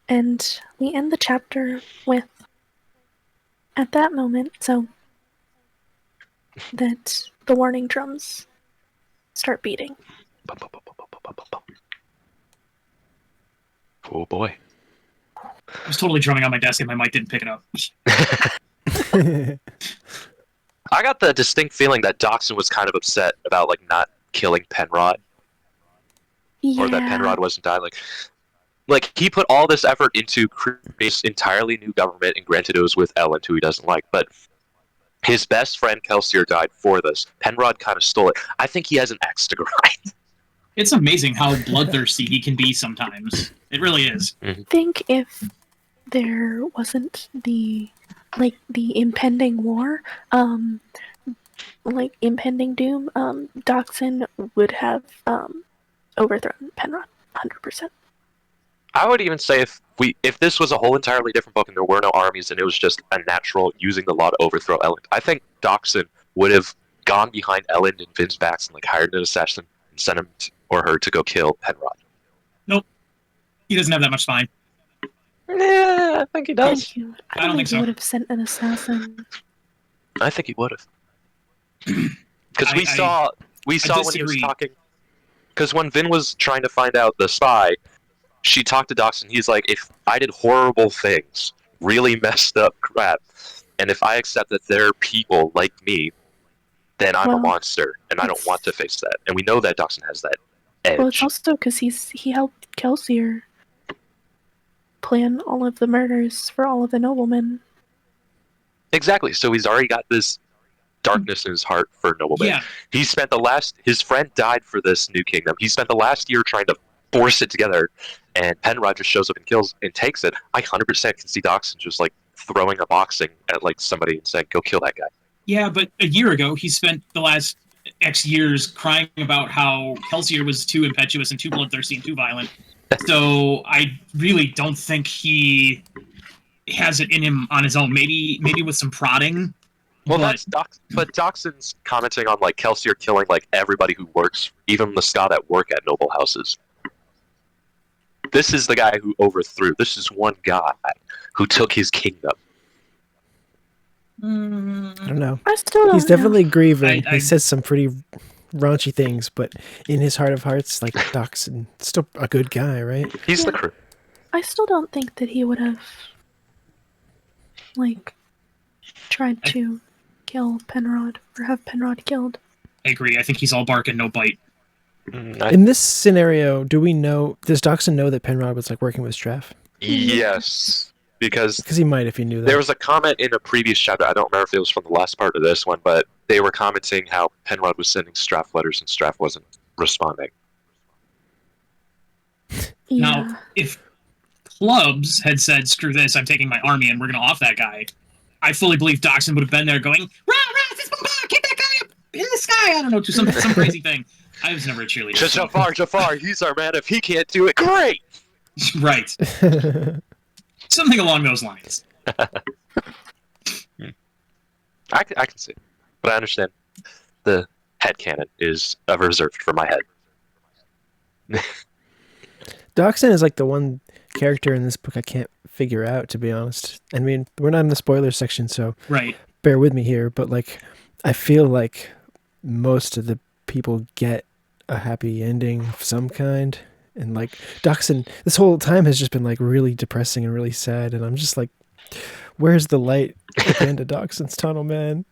And we end the chapter with, at that moment, so that the warning drums start beating. Bum, bum, bum, bum, bum, bum, bum, bum. Oh boy. I was totally drumming on my desk and my mic didn't pick it up. I got the distinct feeling that Doxson was kind of upset about like not killing Penrod, Yeah. or that Penrod wasn't dying. Like he put all this effort into creating this entirely new government, and granted it was with Elend, who he doesn't like, but his best friend Kelsier died for this. Penrod kind of stole it. I think he has an axe to grind. It's amazing how bloodthirsty he can be sometimes. It really is. I think if there wasn't the impending war, impending doom, Doxson would have overthrown Penrod 100%. I would even say if this was a whole entirely different book and there were no armies and it was just a natural using the law to overthrow Elend, I think Doxson would have gone behind Elend and Vin's backs and like hired an assassin and sent him or her to go kill Penrod. Nope. He doesn't have that much spine. Yeah, I think he does. I don't think so. He would have sent an assassin. I think he would have. Because we saw when he was disagree. talking. Because when Vin was trying to find out the spy, she talked to Doxson. He's like, if I did horrible things, really messed up crap, and if I accept that they're people like me, then I'm a monster, and I don't want to face that. And we know that Doxson has that edge. Well, it's also because he helped Kelsier plan all of the murders for all of the noblemen. Exactly. So he's already got this darkness in his heart for noblemen. Yeah. He spent his friend died for this new kingdom. He spent the last year trying to force it together, and Penrod just shows up and kills and takes it. I 100% can see Doxson just like throwing a boxing at like somebody and saying, "Go kill that guy." Yeah, but a year ago, he spent the last X years crying about how Kelsier was too impetuous and too bloodthirsty and too violent. So I really don't think he has it in him on his own. Maybe with some prodding. Well, but but Doxson's commenting on like Kelsier killing like everybody who works, even the Scott that work at noble houses. This is the guy who overthrew. This is one guy who took his kingdom. I don't know. I still don't He's know. definitely grieving. I- He says some pretty raunchy things, but in his heart of hearts, like Doxson, still a good guy, right? He's the Yeah. crew. I still don't think that he would have tried to kill Penrod or have Penrod killed. I agree. I think he's all bark and no bite. In this scenario, does Doxson know that Penrod was like working with Straff? Yes, because He might if he knew that. there was a comment in a previous chapter. I don't remember if it was from the last part of this one, but they were commenting how Penrod was sending Straff letters and Straff wasn't responding. Yeah. Now, if Clubs had said, "Screw this, I'm taking my army and we're going to off that guy," I fully believe Doxson would have been there going, "Rah, rah, this bomb, get that guy up in the sky!" I don't know, to some crazy thing. I was never a cheerleader. so- Jafar, he's our man. If he can't do it, great! Right. Something along those lines. I can see it, but I understand the headcanon is reserved for my head. Doxson is like the one character in this book I can't figure out, to be honest. I mean, we're not in the spoiler section, so Right. bear with me here, but like, I feel like most of the people get a happy ending of some kind, and like Doxson this whole time has just been like really depressing and really sad, and I'm just like, where's the light at the end of Doxson's tunnel, man?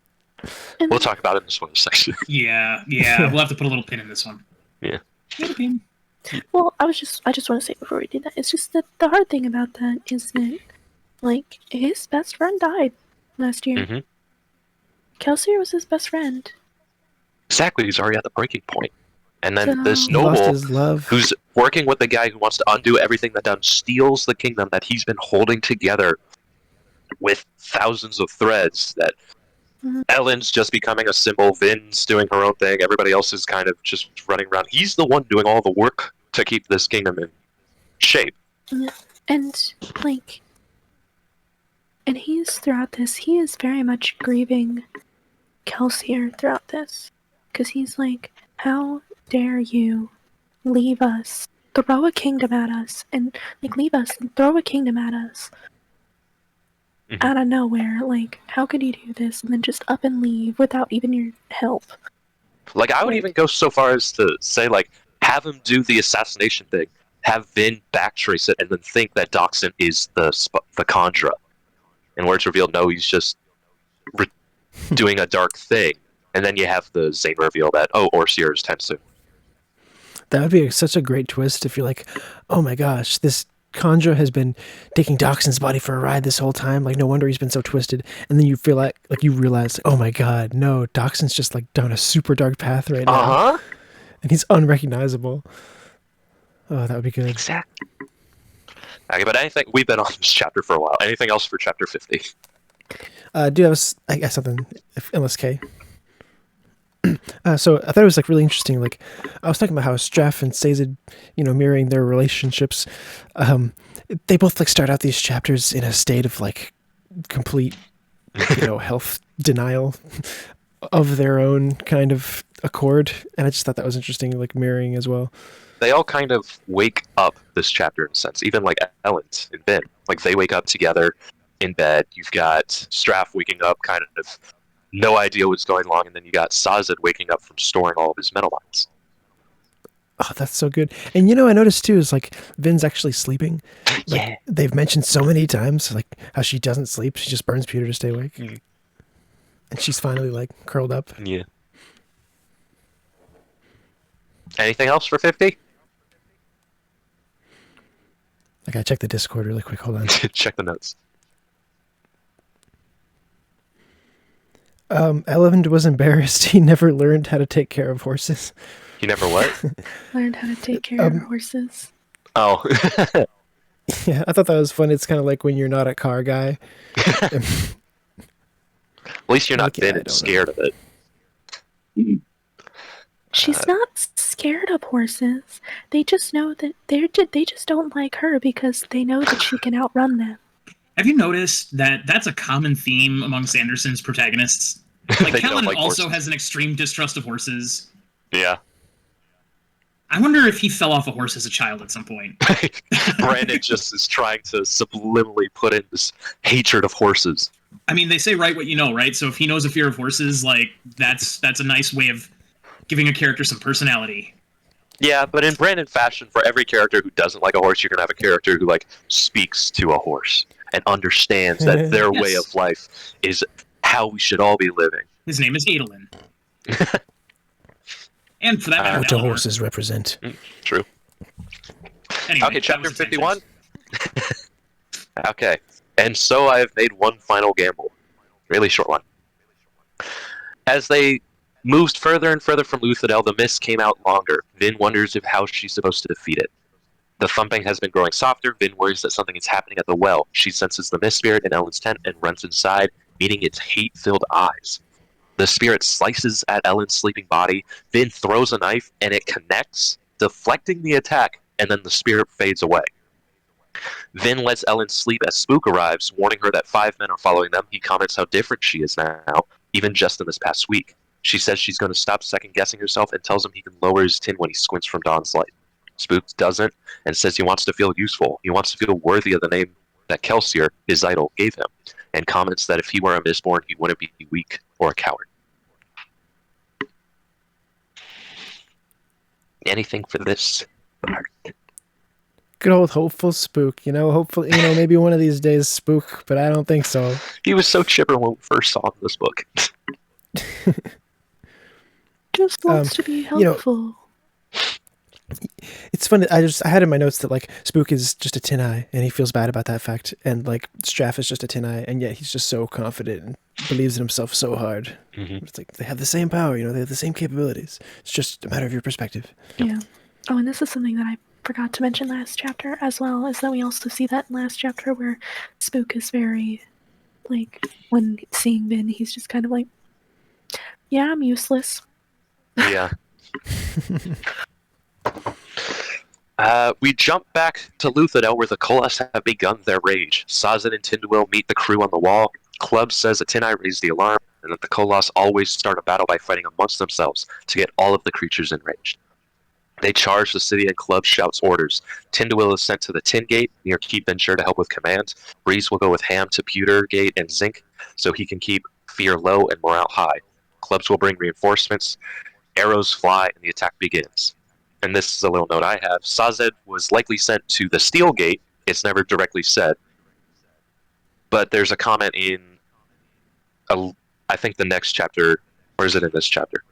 And We'll talk about it in the spoiler section. Yeah. We'll have to put a little pin in this one. Yeah. Little pin. well, I just want to say before we do that, it's just that the hard thing about that is that like his best friend died last year. Mhm. Kelsier was his best friend. Exactly, he's already at the breaking point. And then this He He lost noble his love. who's working with the guy who wants to undo everything that done steals the kingdom that he's been holding together with thousands of threads. That Mhm. Elend's just becoming a symbol. Vin's doing her own thing. Everybody else is kind of just running around. He's the one doing all the work to keep this kingdom in shape. And like, and he's throughout this. He is very much grieving Kelsier throughout this, because he's like, "How dare you leave us, throw a kingdom at us, and like leave us and throw a kingdom at us Mhm. out of nowhere? Like, how could you do this and then just up and leave without even your help?" Like, I would even go so far as to say, like, have him do the assassination thing. Have Vin backtrace it and then think that Doxson is the Kandra. And where it's revealed, no, he's just doing a dark thing. And then you have the Zane reveal that, oh, Orsier is TenSoon. That would be such a great twist if you're like, oh my gosh, this Kandra has been taking Doxson's body for a ride this whole time. Like, no wonder he's been so twisted. And then you feel like you realize, oh my god, no, Doxson's just like down a super dark path right now. Uh-huh. And he's unrecognizable. Oh, that would be good. Exactly. Okay, but anything, we've been on this chapter for a while. Anything else for chapter 50? Do you have I guess something, unless K? So I thought it was like really interesting. Like, I was talking about how Straff and Sazed, mirroring their relationships. They both like start out these chapters in a state of like complete, health denial of their own kind of accord, and I just thought that was interesting, like mirroring as well. They all kind of wake up this chapter in a sense. Even like Elend and Vin, like they wake up together in bed. You've got Straff waking up, kind of no idea what's going on, and then you got Sazed waking up from storing all of his metal mines. Oh, that's so good. And I noticed too is like Vin's actually sleeping. Like, Yeah. they've mentioned so many times like how she doesn't sleep. She just burns pewter to stay awake. Mm. And she's finally like curled up. Yeah. Anything else for 50? I gotta check the Discord really quick. Hold on. Check the notes. Elend was embarrassed. He never learned how to take care of horses. You never what? Learned how to take care of horses. Oh. Yeah, I thought that was fun. It's kind of like when you're not a car guy. At least you're not Okay, I Vin and don't scared of it. She's not scared of horses. They just know that they just don't like her because they know that she can outrun them. Have you noticed that that's a common theme among Sanderson's protagonists? Like, They don't Kellen like also horses. has an extreme distrust of horses. Yeah. I wonder if he fell off a horse as a child at some point. Brandon just is trying to subliminally put in this hatred of horses. I mean, they say write what you know, right? So if he knows a fear of horses, like, that's a nice way of giving a character some personality. Yeah, but in Brandon fashion, for every character who doesn't like a horse, you're gonna have a character who like speaks to a horse and understands that their way Yes. of life is how we should all be living. His name is Adolin. And for that matter, What do Valinor. horses represent? True. Anyway, Okay, that chapter was his 51. Okay, and so I have made one final gamble. Really short one. As they moved further and further from Luthadel, the mist came out longer. Vin wonders how she's supposed to defeat it. The thumping has been growing softer. Vin worries that something is happening at the well. She senses the mist spirit in Elend's tent and runs inside, meeting its hate-filled eyes. The spirit slices at Elend's sleeping body. Vin throws a knife, and it connects, deflecting the attack, and then the spirit fades away. Vin lets Elend sleep as Spook arrives, warning her that 5 men are following them. He comments how different she is now, even just in this past week. She says she's going to stop second-guessing herself and tells him he can lower his tin when he squints from Dawn's light. Spook doesn't, and says he wants to feel useful. He wants to feel worthy of the name that Kelsier, his idol, gave him, and comments that if he were a Mistborn, he wouldn't be weak or a coward. Anything for this part? Good old hopeful Spook. Hopefully, maybe one of these days Spook, but I don't think so. He was so chipper when we first saw him in this book. Just wants to be helpful. It's funny. I had in my notes that like Spook is just a tin eye, and he feels bad about that fact, and like Straff is just a tin eye, and yet he's just so confident and believes in himself so hard. Mm-hmm. It's like they have the same power, they have the same capabilities. It's just a matter of your perspective. Yeah. Oh, and this is something that I forgot to mention last chapter as well, is that we also see that in last chapter where Spook is very, like, when seeing Vin, he's just kind of like, yeah, I'm useless. Yeah. We jump back to Luthadel, where the Colossus have begun their rage. Sazed and Tindwyl meet the crew on the wall. Clubs says a tin eye raised the alarm, and that the Colossus always start a battle by fighting amongst themselves to get all of the creatures enraged. They charge the city, and Clubs shouts orders. Tindwyl is sent to the Tin Gate near Keep Venture to help with command. Breeze will go with Ham to Pewter Gate and Zinc so he can keep fear low and morale high. Clubs will bring reinforcements. Arrows fly, and the attack begins. And this is a little note I have. Sazed was likely sent to the Steel Gate. It's never directly said. But there's a comment in, I think, the next chapter. Or is it in this chapter?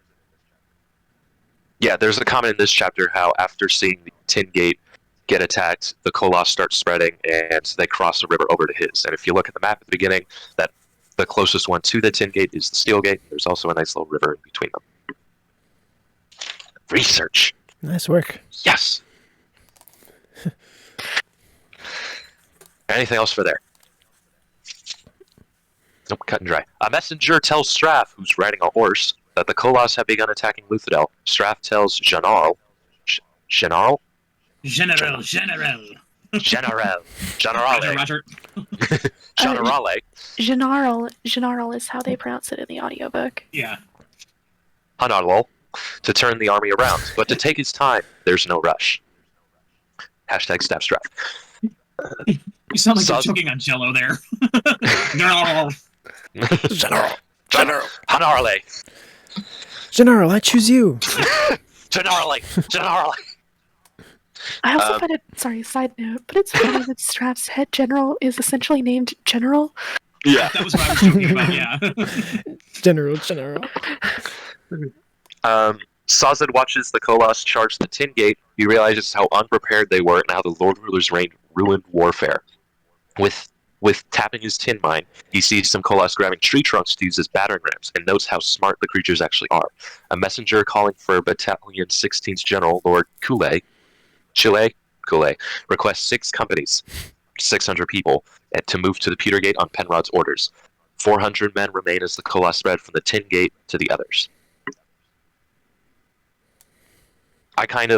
Yeah, there's a comment in this chapter how after seeing the Tin Gate get attacked, the Colossus start spreading, and they cross the river over to his. And if you look at the map at the beginning, that the closest one to the Tin Gate is the Steel Gate. There's also a nice little river in between them. Research. Nice work. Yes. Anything else for there? Nope, cut and dry. A messenger tells Straff, who's riding a horse, that the Colossus have begun attacking Luthadel. Straff tells General. General. Generale. Roger. Generale. General is how they pronounce it in the audiobook. Yeah. Hanarlol. To turn the army around, but to take his time, there's no rush. Hashtag staff Straff. You sound like you're choking on Jello there. No. General. Hanarle. General, I choose you. Generale. I also find it, sorry, side note, but it's funny that Straff's head general is essentially named General. Yeah. That was what I was joking about, yeah. General. Sazed watches the Colossus charge the Tin Gate. He realizes how unprepared they were and how the Lord Ruler's reign ruined warfare. With tapping his tin mine, he sees some Colossus grabbing tree trunks to use as battering rams and notes how smart the creatures actually are. A messenger calling for Battalion 16's General, Lord Kule, requests 6 companies, 600 people, to move to the Pewter Gate on Penrod's orders. 400 men remain as the Colossus spread from the Tin Gate to the others. I'm going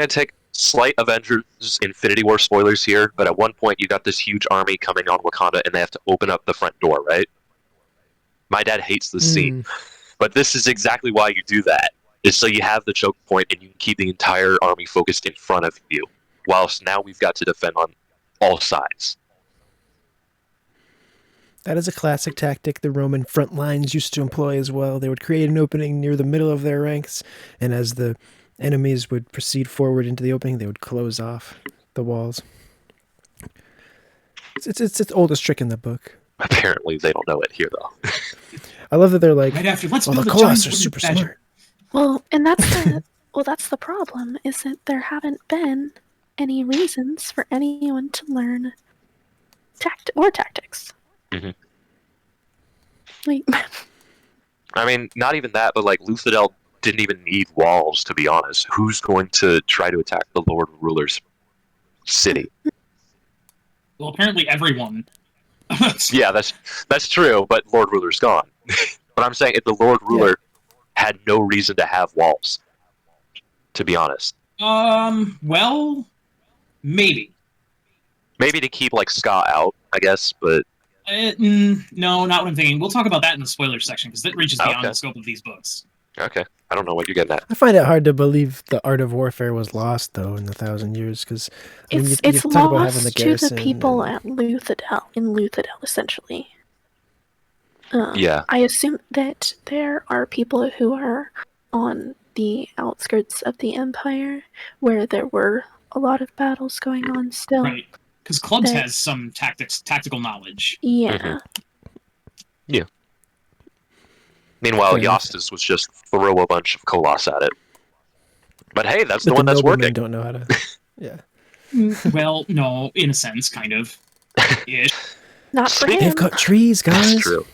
to take slight Avengers Infinity War spoilers here, but at one point you got this huge army coming on Wakanda and they have to open up the front door, right? My dad hates this scene, but this is exactly why you do that. Is so you have the choke point and you can keep the entire army focused in front of you, whilst now we've got to defend on all sides. That is a classic tactic the Roman front lines used to employ as well. They would create an opening near the middle of their ranks, and as the enemies would proceed forward into the opening, they would close off the walls. It's its oldest trick in the book. Apparently they don't know it here, though. I love that they're like, Right after, let's well, build the a giant Colossus are wooden super badger. smart. Well, and that's the problem, is that there haven't been any reasons for anyone to learn tactics. Mm-hmm. Like, I mean, not even that, but like Luthadel didn't even need walls, to be honest. Who's going to try to attack the Lord Ruler's city? Well, apparently everyone. Yeah, that's true, but Lord Ruler's gone. But I'm saying if the Lord Ruler had no reason to have walls, to be honest. Well, maybe. Maybe to keep like Ska out, I guess, but No, not what I'm thinking. We'll talk about that in the spoilers section, because that reaches beyond Okay. the scope of these books. okay. I don't know what you're getting at. I find it hard to believe the art of warfare was lost, though, in the 1,000 years, because it's talk about having the lost to garrison the people and- at Luthadel, essentially. Yeah. I assume that there are people who are on the outskirts of the Empire, where there were a lot of battles going on still. Right. Because Clubs That- has some tactical knowledge. Yeah. Meanwhile, Fair enough. Yostas was just throw a bunch of Colossus at it. But hey, that's But the one that's noblemen working. don't know how to. Yeah. Well, no, in a sense, kind of. Ish. Not for Speak- him. They've cut trees, guys. That's true.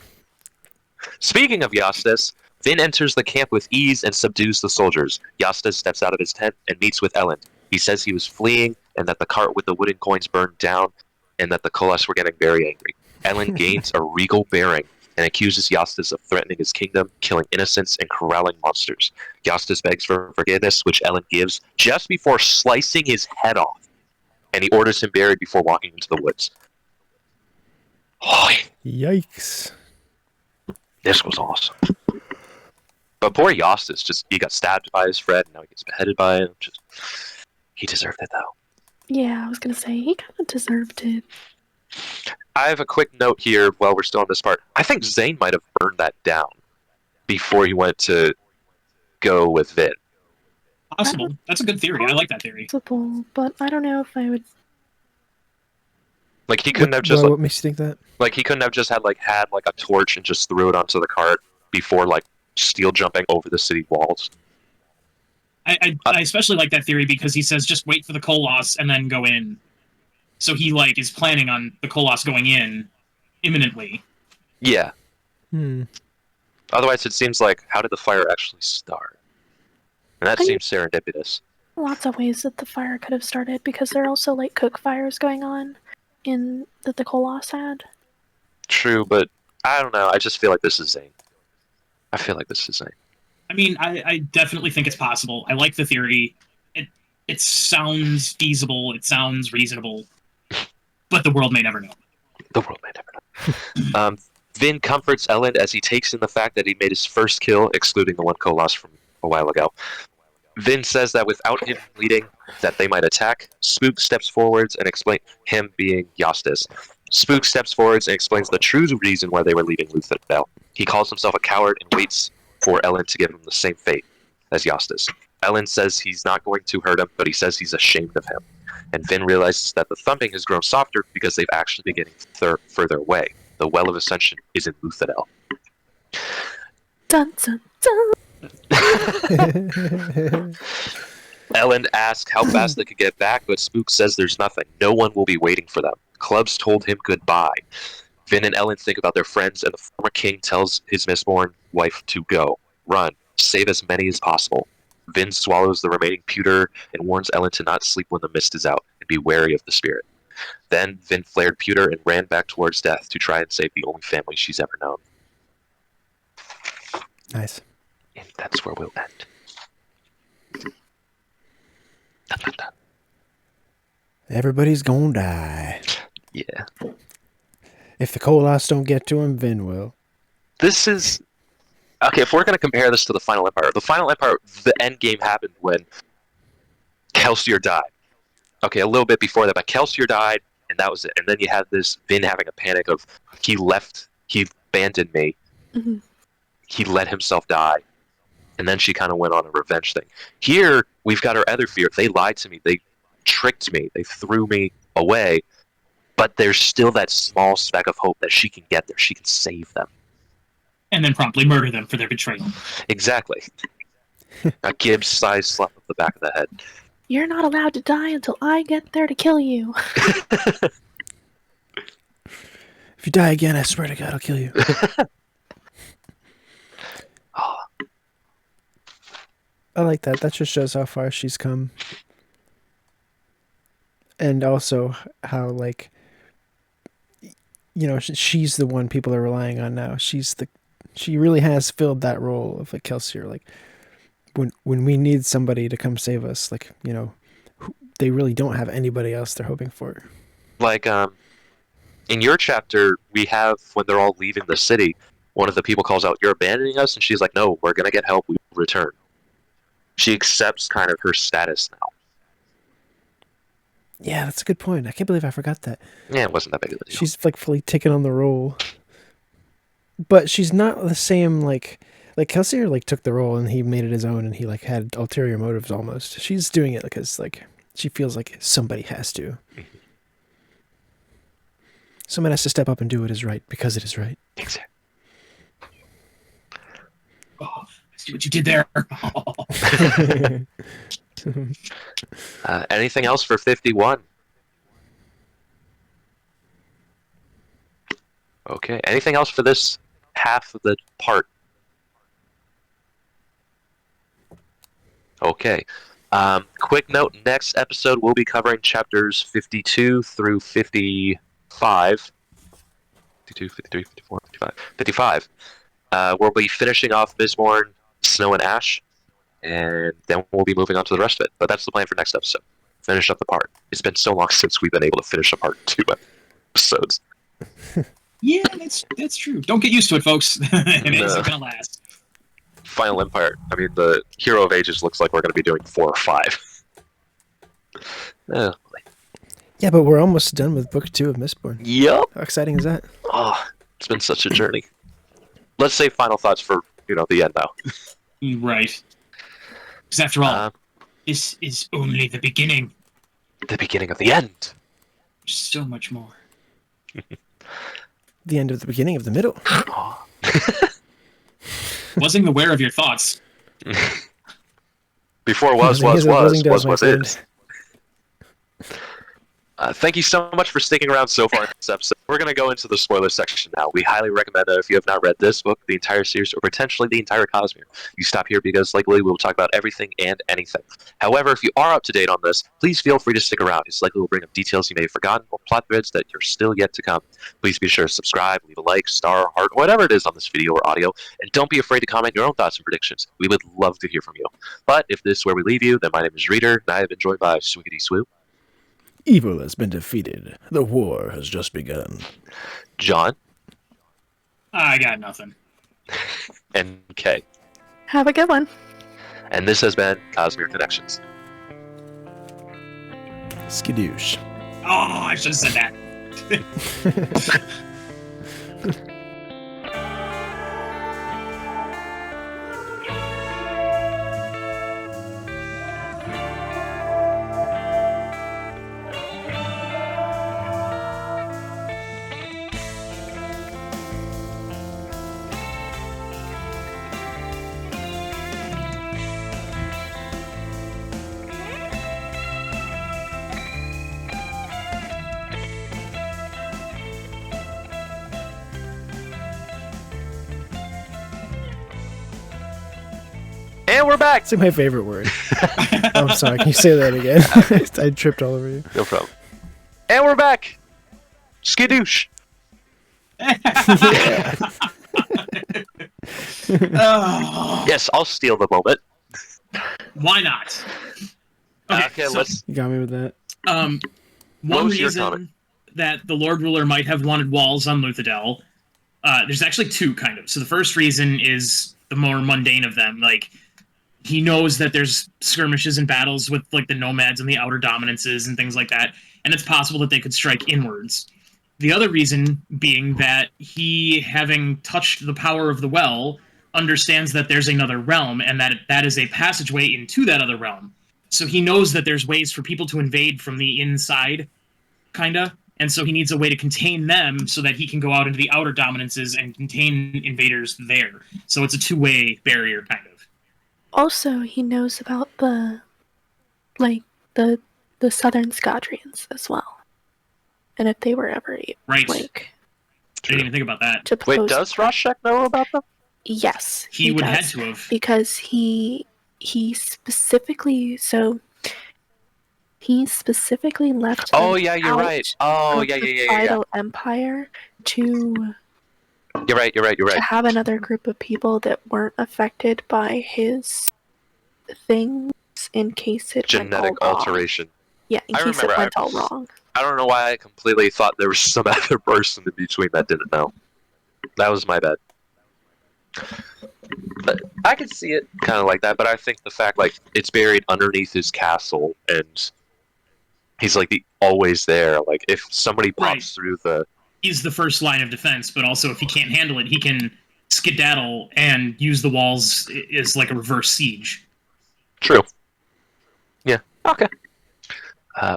Speaking of Yastis, Vin enters the camp with ease and subdues the soldiers. Yastis steps out of his tent and meets with Elend. He says he was fleeing and that the cart with the wooden coins burned down and that the Koloss were getting very angry. Elend gains a regal bearing and accuses Yastis of threatening his kingdom, killing innocents, and corralling monsters. Yastis begs for forgiveness, which Elend gives just before slicing his head off, and he orders him buried before walking into the woods. Oh, Yikes. this was awesome. But poor Yastis, he got stabbed by his friend, and now he gets beheaded by him. He deserved it, though. Yeah, I was gonna say he kind of deserved it. I have a quick note here while we're still on this part. I think Zane might have burned that down before he went to go with Vin. Possible. That's a good theory. I like that theory. Possible, but I don't know if I would. Like he couldn't have just What makes you think that? he couldn't have just had a torch and just threw it onto the cart before steel jumping over the city walls. I especially like that theory because he says just wait for the Koloss and then go in. So he is planning on the Koloss going in imminently. Yeah. Hmm. Otherwise, it seems like how did the fire actually start? And that seems serendipitous. Lots of ways that the fire could have started because there are also cook fires going on in that the Koloss had. True, but I don't know. I just feel like this is Zane. I feel like this is Zane. I mean, I definitely think it's possible. I like the theory. It sounds feasible. It sounds reasonable. But the world may never know. The world may never know. Vin comforts Elend as he takes in the fact that he made his first kill, excluding the one Koloss from a while ago. Vin says that without him leading, that they might attack. Spook steps forwards and explains, him being Yastis. Spook steps forwards and explains the true reason why they were leaving Luthadel. He calls himself a coward and waits for Elend to give him the same fate as Yastis. Elend says he's not going to hurt him, but he says he's ashamed of him. And Vin realizes that the thumping has grown softer because they've actually been getting further away. The Well of Ascension is in Luthadel. Dun dun dun. Elend asks how fast they could get back, but Spook says there's nothing. No one will be waiting for them. Clubs told him goodbye. Vin and Elend think about their friends, and the former king tells his Mistborn wife to go. Run. Save as many as possible. Vin swallows the remaining pewter and warns Elend to not sleep when the mist is out and be wary of the spirit. Then Vin flared pewter and ran back towards death to try and save the only family she's ever known. Nice. And that's where we'll end. Dun, dun, dun. Everybody's gonna die. Yeah. If the Koloss don't get to him, Vin will. This is... Okay, if we're going to compare this to the Final Empire, the end game happened when Kelsier died. Okay, a little bit before that, but Kelsier died, and that was it. And then you had this Vin having a panic of, he abandoned me. Mm-hmm. He let himself die. And then she kind of went on a revenge thing. Here, we've got our other fear. They lied to me. They tricked me. They threw me away. But there's still that small speck of hope that she can get there. She can save them. And then promptly murder them for their betrayal. Exactly. A Gibbs-sized slap of the back of the head. You're not allowed to die until I get there to kill you. If you die again, I swear to God, I'll kill you. Oh, I like that. That just shows how far she's come. And also how, she's the one people are relying on now. She really has filled that role of a Kelsier. When we need somebody to come save us, they really don't have anybody else they're hoping for. In your chapter, we have, when they're all leaving the city, one of the people calls out, "You're abandoning us?" And she's like, "No, we're going to get help. We will return." She accepts kind of her status now. Yeah, that's a good point. I can't believe I forgot that. Yeah, it wasn't that big of a deal. She's fully taken on the role. But she's not the same, Kelsier took the role and he made it his own and he had ulterior motives almost. She's doing it because she feels like somebody has to. Mm-hmm. Someone has to step up and do what is right because it is right. Exactly. Oh, I see what you did there. Anything else for 51? Okay. Anything else for this half of the part? Okay. Quick note, next episode we'll be covering chapters 52 through 55. 52, 53, 54, 55. 55. We'll be finishing off Mistborn, Snow and Ash, and then we'll be moving on to the rest of it. But that's the plan for next episode. Finish up the part. It's been so long since we've been able to finish a part 2 episodes. Yeah, that's true. Don't get used to it, folks. It isn't gonna last. Final Empire. I mean, the Hero of Ages looks like we're going to be doing 4 or 5. Yeah, but we're almost done with book 2 of Mistborn. Yep. How exciting is that? Oh, it's been such a journey. Let's save final thoughts for the end now. Right. Because after all, this is only the beginning. The beginning of the end. There's so much more. The end of the beginning of the middle. Oh. Wasn't aware of your thoughts. Before was it. Thank you so much for sticking around so far in this episode. We're going to go into the spoiler section now. We highly recommend that if you have not read this book, the entire series, or potentially the entire Cosmere, you stop here because likely we'll talk about everything and anything. However, if you are up to date on this, please feel free to stick around. It's likely we'll bring up details you may have forgotten or plot threads that you're still yet to come. Please be sure to subscribe, leave a like, star, heart, whatever it is on this video or audio, and don't be afraid to comment your own thoughts and predictions. We would love to hear from you. But if this is where we leave you, then my name is Reader, and I have been joined by Swiggity Swoo. Evil has been defeated. The war has just begun. John. I got nothing. And Kay. Have a good one. And this has been Cosmere Connections. Skadoosh. Oh, I should have said that. And we're back! It's my favorite word. Oh, I'm sorry, can you say that again? I tripped all over you. No problem. And we're back! Skadoosh! Oh, Yes, I'll steal the moment. why not? Okay, so, let's... You got me with that. One was your reason comment? that the Lord Ruler might have wanted walls on Luthadel, there's actually two, kind of. So the first reason is the more mundane of them. Like, he knows that there's skirmishes and battles with, like, the nomads and the outer dominances and things like that, and it's possible that they could strike inwards. The other reason being that he, having touched the power of the well, understands that there's another realm, and that is a passageway into that other realm. So he knows that there's ways for people to invade from the inside, kinda, and so he needs a way to contain them so that he can go out into the outer dominances and contain invaders there. So it's a two-way barrier, kind of. Also, he knows about the Southern Scadrians as well. And if they were ever Right. like I didn't even think about that. to Wait, pose, does Rashek know about them? yes, He would does, had to have. because he specifically left. Oh, them yeah, you're out right. Oh, of yeah, the yeah, yeah, yeah. Vital Empire to You're right. to have another group of people that weren't affected by his things in case it Genetic went all wrong. alteration. Yeah, in I case it remember, went all wrong. I don't know why I completely thought there was some other person in between that didn't know. That was my bad. But I could see it kind of like that, but I think the fact, like, it's buried underneath his castle, and he's, like, always there. Like, if somebody pops Right. through the... He's the first line of defense, but also if he can't handle it, he can skedaddle and use the walls as like a reverse siege. True. Yeah, okay.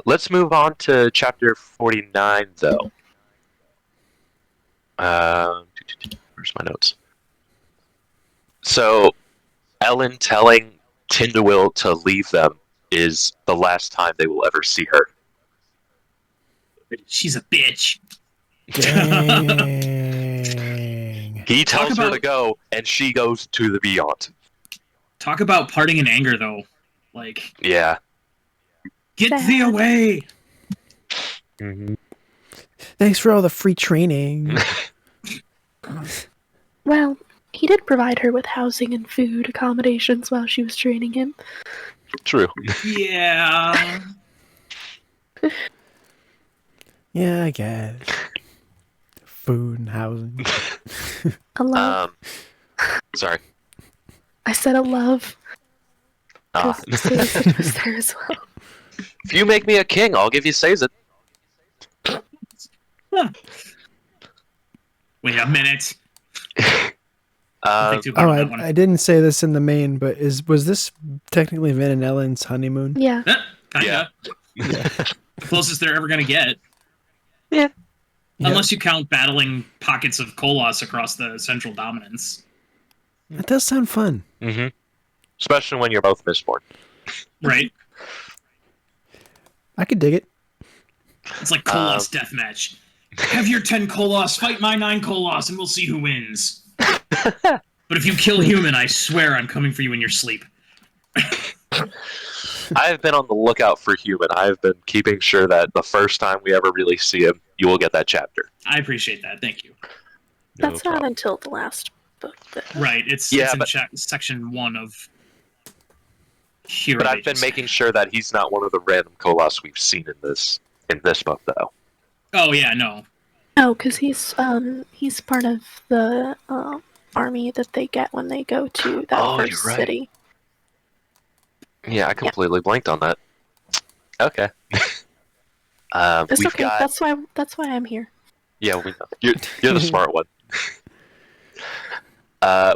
Let's move on to chapter 49, though. Where's my notes? So, Elend telling Tindwyl to leave them is the last time they will ever see her. She's a bitch. Dang. He tells her to go, and she goes to the beyond. Talk about parting in anger, though. Like, Yeah. get thee away! Mm-hmm. Thanks for all the free training. Well, he did provide her with housing and food accommodations while she was training him. True. Yeah. Yeah, I guess. Food and housing. A love. Sorry. I said a love. Ah. Sazed was there as well. If you make me a king, I'll give you Sazed. Wait a minute. Uh, I didn't say this in the main, but was this technically Vin and Elend's honeymoon? Yeah. Kinda. Yeah. The closest they're ever gonna get. Yeah. Unless you count battling pockets of Koloss across the central dominance. That does sound fun. Mm-hmm. Especially when you're both Mistborn. Right? I could dig it. It's like Koloss deathmatch. Have your 10 Koloss fight my 9 Koloss and we'll see who wins. But if you kill human, I swear I'm coming for you in your sleep. I have been on the lookout for human. I have been keeping sure that the first time we ever really see him, you will get that chapter. I appreciate that. Thank you. That's not until the last book. Right. It's in section 1 of Hero But I've Ages. been making sure that he's not one of the random Koloss we've seen in this book, though. Oh yeah, no. No, because he's part of the army that they get when they go to that first city. Yeah, I completely blanked on that. Okay. It's okay. That's why I'm here. Yeah, we know. You're the smart one.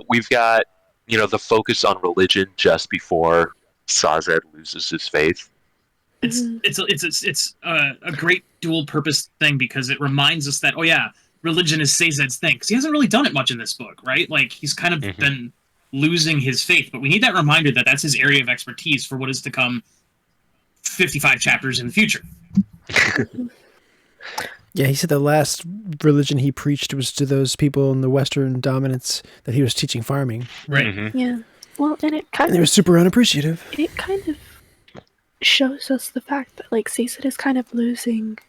We've got, the focus on religion just before Sazed loses his faith. It's a great dual purpose thing because it reminds us that religion is Sazed's thing because he hasn't really done it much in this book, right? Like he's kind of been losing his faith, but we need that reminder that that's his area of expertise for what is to come 55 chapters in the future. Yeah, he said the last religion he preached was to those people in the Western dominance that he was teaching farming. Right. Mm-hmm. Yeah. Well, and they were super unappreciative. It kind of shows us the fact that Sazed is kind of losing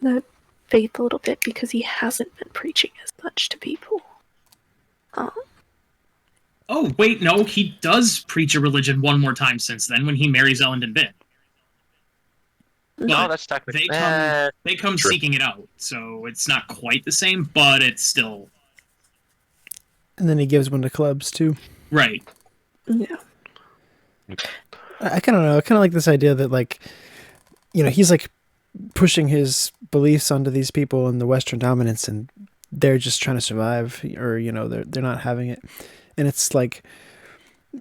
the faith a little bit because he hasn't been preaching as much to people. Oh, wait, no, he does preach a religion one more time since then when he marries Elend and Vin. No, that's technically... They come seeking it out, so it's not quite the same, but it's still... And then he gives one to clubs, too. Right. Yeah. I kind of know. I kind of like this idea that, he's, pushing his beliefs onto these people in the Western dominance, and they're just trying to survive, or, they're not having it. And it's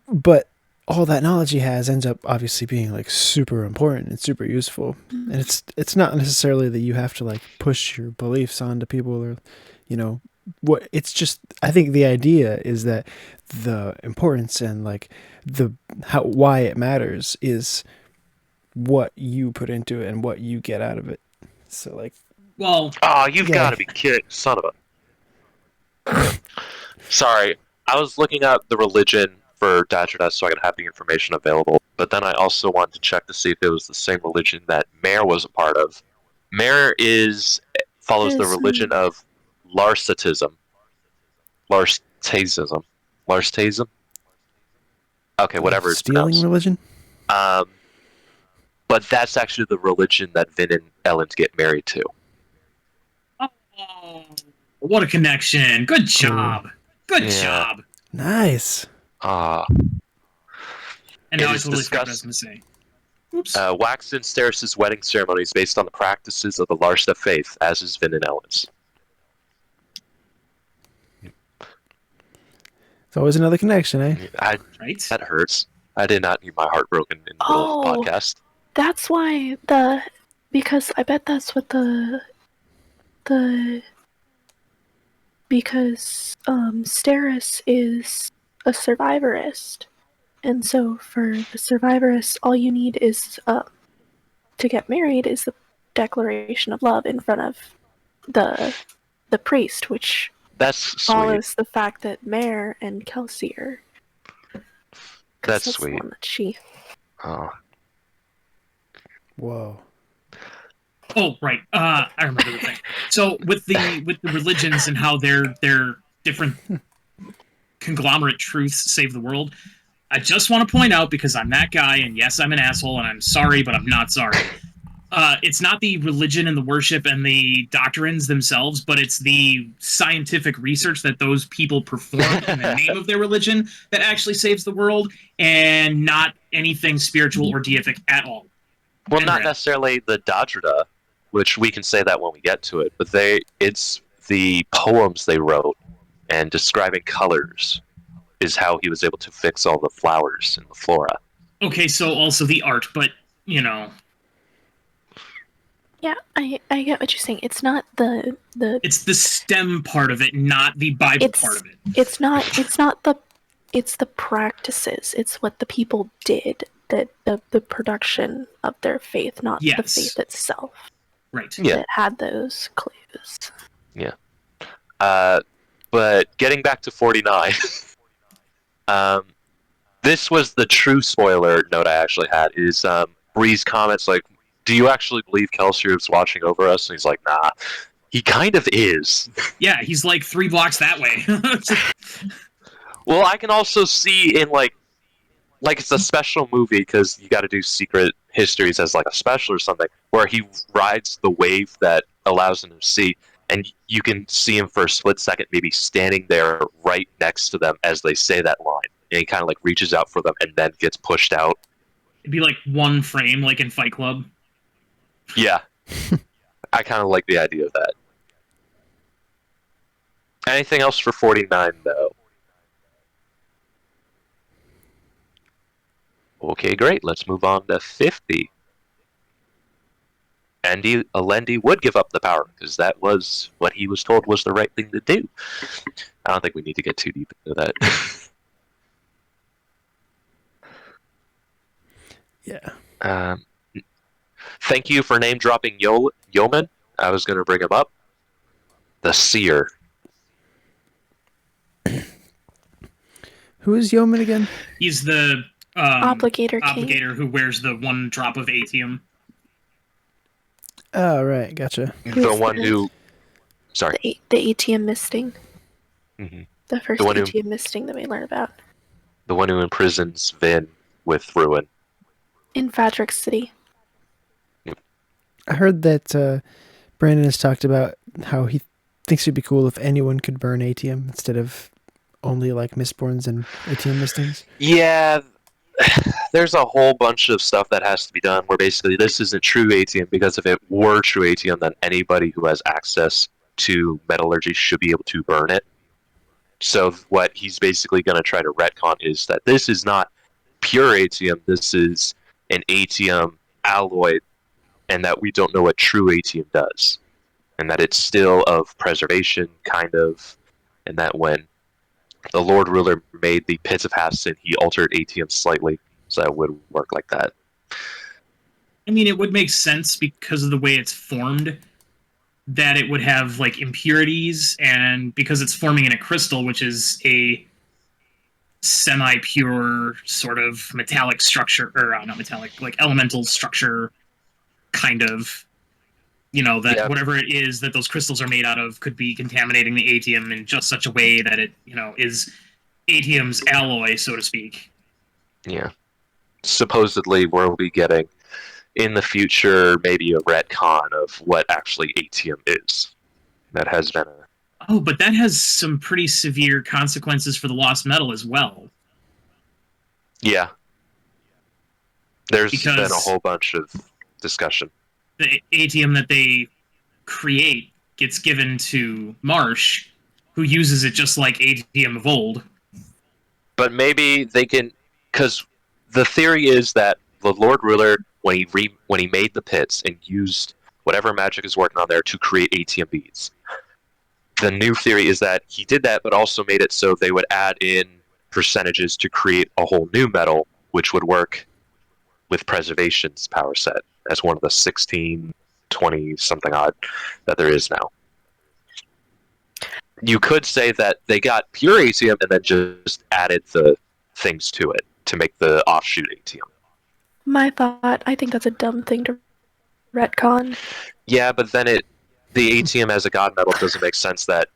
but all that knowledge he has ends up obviously being super important and super useful. And it's not necessarily that you have to push your beliefs onto people or, what it's just, I think the idea is that the importance and why it matters is what you put into it and what you get out of it. So you've got to be kidding, son of a... Sorry. I was looking at the religion for Dadradah so I could have the information available, but then I also wanted to check to see if it was the same religion that Mare was a part of. Mare follows the religion of Larsatism. Larstasism. Okay, whatever it's stealing pronounced. Religion? But that's actually the religion that Vin and Elend get married to. Oh, what a connection. Good job. Good job. Nice. And now I totally forgot what I was going to say. Oops. Wax and Steris' wedding ceremony is based on the practices of the Larsa faith, as is Vin and Elend's. It's always another connection, eh? Right? That hurts. I did not need my heart broken in the middle of the podcast. That's why because I bet that's what because Steris is a survivorist, And so for the survivorists, all you need is to get married is the declaration of love in front of the priest, which That's sweet. follows the fact that Mare and Kelsier. That's The sweet. one that she. Oh. Whoa. Oh, right. I remember the thing. So with the religions and how their different conglomerate truths save the world, I just want to point out, because I'm that guy, and yes, I'm an asshole, and I'm sorry, but I'm not sorry. It's not the religion and the worship and the doctrines themselves, but it's the scientific research that those people perform in the name of their religion that actually saves the world, and not anything spiritual or deific at all. Well, not necessarily the Dadradah, which we can say that when we get to it, but it's the poems they wrote and describing colors is how he was able to fix all the flowers and the flora. Okay, so also the art, but, you know... Yeah, I get what you're saying. It's not the It's the STEM part of it, not the Bible part of it. It's the practices. It's what the people did, that the production of their faith, not the faith itself. Right. Yeah. That had those clues. Yeah. But getting back to 49, this was the true spoiler note I actually had, is Bree's comments like, do you actually believe Kelsier is watching over us? And he's like, nah. He kind of is. Yeah, he's like 3 blocks that way. Well, I can also see in like it's a special movie, because you got to do secret histories as like a special or something, where he rides the wave that allows him to see, and you can see him for a split second maybe standing there right next to them as they say that line, and he kind of like reaches out for them and then gets pushed out. It'd be like one frame, like in Fight Club. Yeah. I kind of like the idea of that. Anything else for 49, though? Okay, great. Let's move on to 50. Alendi would give up the power, because that was what he was told was the right thing to do. I don't think we need to get too deep into that. Yeah. Thank you for name-dropping Yeoman. I was going to bring him up. The Seer. Who is Yeoman again? He's the Obligator who wears the 1 drop of Atium. Oh, right. Gotcha. The one who... Sorry. The Atium misting. Mm-hmm. The first Atium misting that we learn about. The one who imprisons Vin with Ruin. In Fadric City. I heard that Brandon has talked about how he thinks it'd be cool if anyone could burn Atium instead of only like Mistborns and Atium mistings. Yeah, there's a whole bunch of stuff that has to be done where basically this isn't true Atium, because if it were true Atium, then anybody who has access to metallurgy should be able to burn it. So what he's basically going to try to retcon is that this is not pure Atium, this is an Atium alloy, and that we don't know what true Atium does. And that it's still of preservation, kind of, and that when the Lord Ruler made the Pits of Hastin, he altered Atium slightly, so that would work like that. I mean, it would make sense because of the way it's formed, that it would have, like, impurities, and because it's forming in a crystal, which is a semi-pure sort of metallic structure, or not metallic, like elemental structure, kind of, you know, that whatever it is that those crystals are made out of could be contaminating the Atium in just such a way that it, you know, is Atium's alloy, so to speak. Yeah. Supposedly we'll be getting, in the future, maybe a retcon of what actually Atium is. That has been a... Oh, but that has some pretty severe consequences for the lost metal as well. Yeah. There's been a whole bunch of discussion. The Atium that they create gets given to Marsh, who uses it just like Atium of old. But maybe they can... Because the theory is that the Lord Ruler, when he made the pits and used whatever magic is working on there to create Atium beads, the new theory is that he did that, but also made it so they would add in percentages to create a whole new metal, which would work with preservation's power set as one of the 16, 20 something odd that there is now. You could say that they got pure Atium and then just added the things to it to make the offshoot Atium. My thought, I think that's a dumb thing to retcon. Yeah, but then the Atium as a god metal doesn't make sense that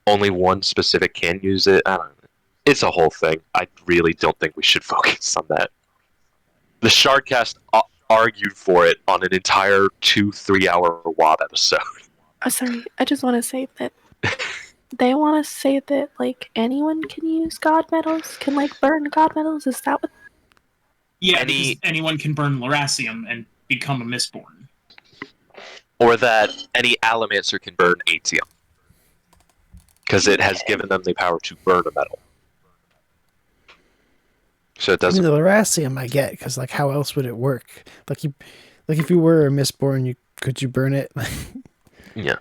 only one specific can use it. I don't know. It's a whole thing. I really don't think we should focus on that. The Shardcast argued for it on an entire 2-3 hour WOB episode. Oh, sorry, I just want to say that they want to say that like anyone can use god metals, can like burn god metals. Is that what? Yeah, because anyone can burn Lerasium and become a Mistborn. Or that any Alamancer can burn Atium. Because it has given them the power to burn a metal. So it doesn't. I mean, the Lerasium I get, because like how else would it work? Like if you were a Mistborn, could you burn it? Yeah,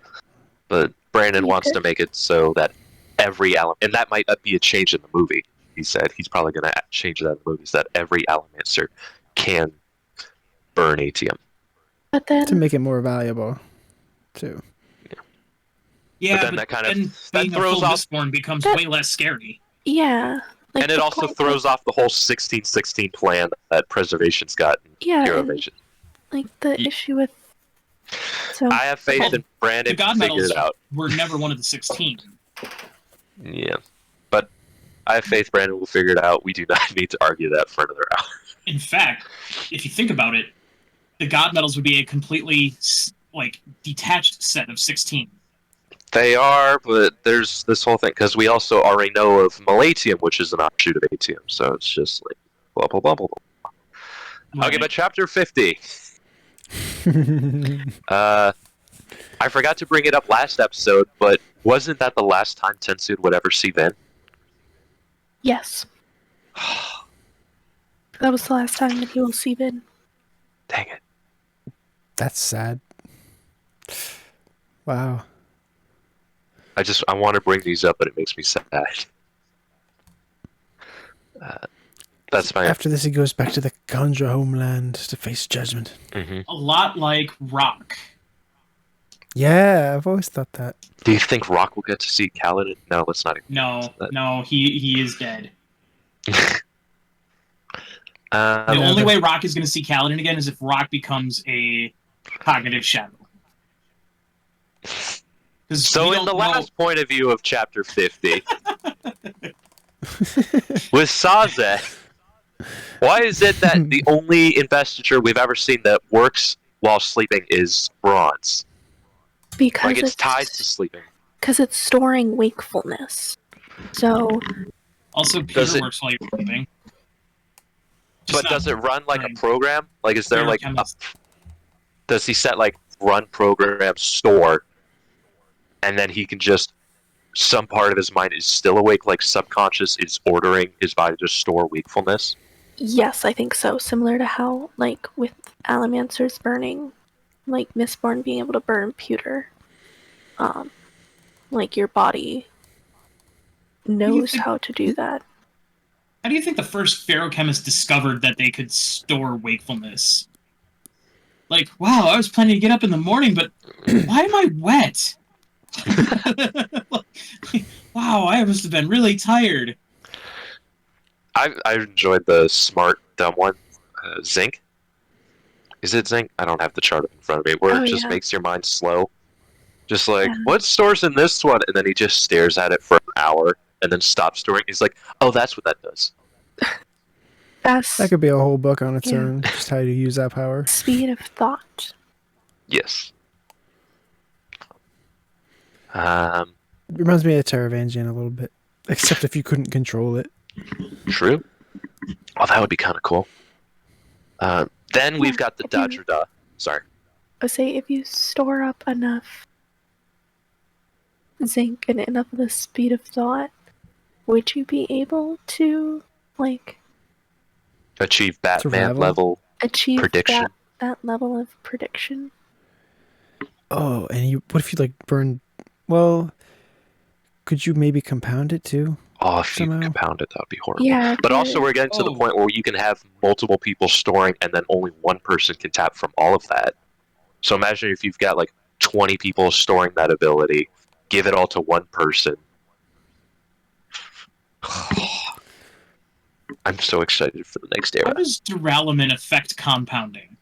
but Brandon wants to make it so that every element, and that might be a change in the movie. He said he's probably going to change that in the movies, that every Alamancer can burn Atium. But then to make it more valuable, too. Yeah, but then that kind of being throws a full off Mistborn becomes way less scary. Yeah. Like and it also throws off the whole 1616 plan that Preservation's got in Hero Invasion. Like the issue with. So I have faith in Brandon to figure it out. Were never one of the 16. Yeah, but I have faith Brandon will figure it out. We do not need to argue that for another hour. In fact, if you think about it, the God Metals would be a completely like detached set of 16. They are, but there's this whole thing, because we also already know of Malatium, which is an offshoot of Atium, so it's just like, blah, blah, blah, blah, blah. Right. Okay, but chapter 50. I forgot to bring it up last episode, but wasn't that the last time TenSoon would ever see Vin? Yes. That was the last time that he will see Vin. Dang it. That's sad. Wow. I want to bring these up, but it makes me sad. That's my... After this, he goes back to the Kandra homeland to face judgment. Mm-hmm. A lot like Rock. Yeah, I've always thought that. Do you think Rock will get to see Kaladin? No, let's not. No, he is dead. The The only way Rock is going to see Kaladin again is if Rock becomes a cognitive shadow. So in the last point of view of chapter 50, with Sazed, why is it that the only investiture we've ever seen that works while sleeping is bronze? Because like it's tied to sleeping. Because it's storing wakefulness. So. Also, Peter works while you're sleeping. But does it run like a program? Like, is there like does he set like run program store, and then he can just some part of his mind is still awake, like subconscious is ordering his body to store wakefulness? Yes, I think so. Similar to how, like, with Alamancers burning, like Mistborn being able to burn pewter, like your body knows how to do that. How do you think the first feruchemists discovered that they could store wakefulness? Like, wow, I was planning to get up in the morning, but why am I wet? Wow, I must have been really tired. I enjoyed the smart, dumb one. Zinc? Is it Zinc? I don't have the chart in front of me. Where it just makes your mind slow. Just like, what stores in this one? And then he just stares at it for an hour and then stops storing. He's like, oh, that's what that does. That could be a whole book on its own, just how to use that power. Speed of thought. Yes. It reminds me of Taravangian a little bit, except if you couldn't control it. True. Oh, that would be kind of cool. Then we've got the Dadradah. Sorry. I say if you store up enough zinc and enough of the speed of thought, would you be able to, like, achieve Batman level prediction? That level of prediction? Oh, and what if you, like, burn... Well, could you maybe compound it, too? Oh, if you somehow. compound it, that would be horrible. Yeah, But also, we're getting to the Oh. point where you can have multiple people storing, and then only one person can tap from all of that. So imagine if you've got like 20 people storing that ability, give it all to one person. I'm so excited for the next How era. does Duralumin affect compounding?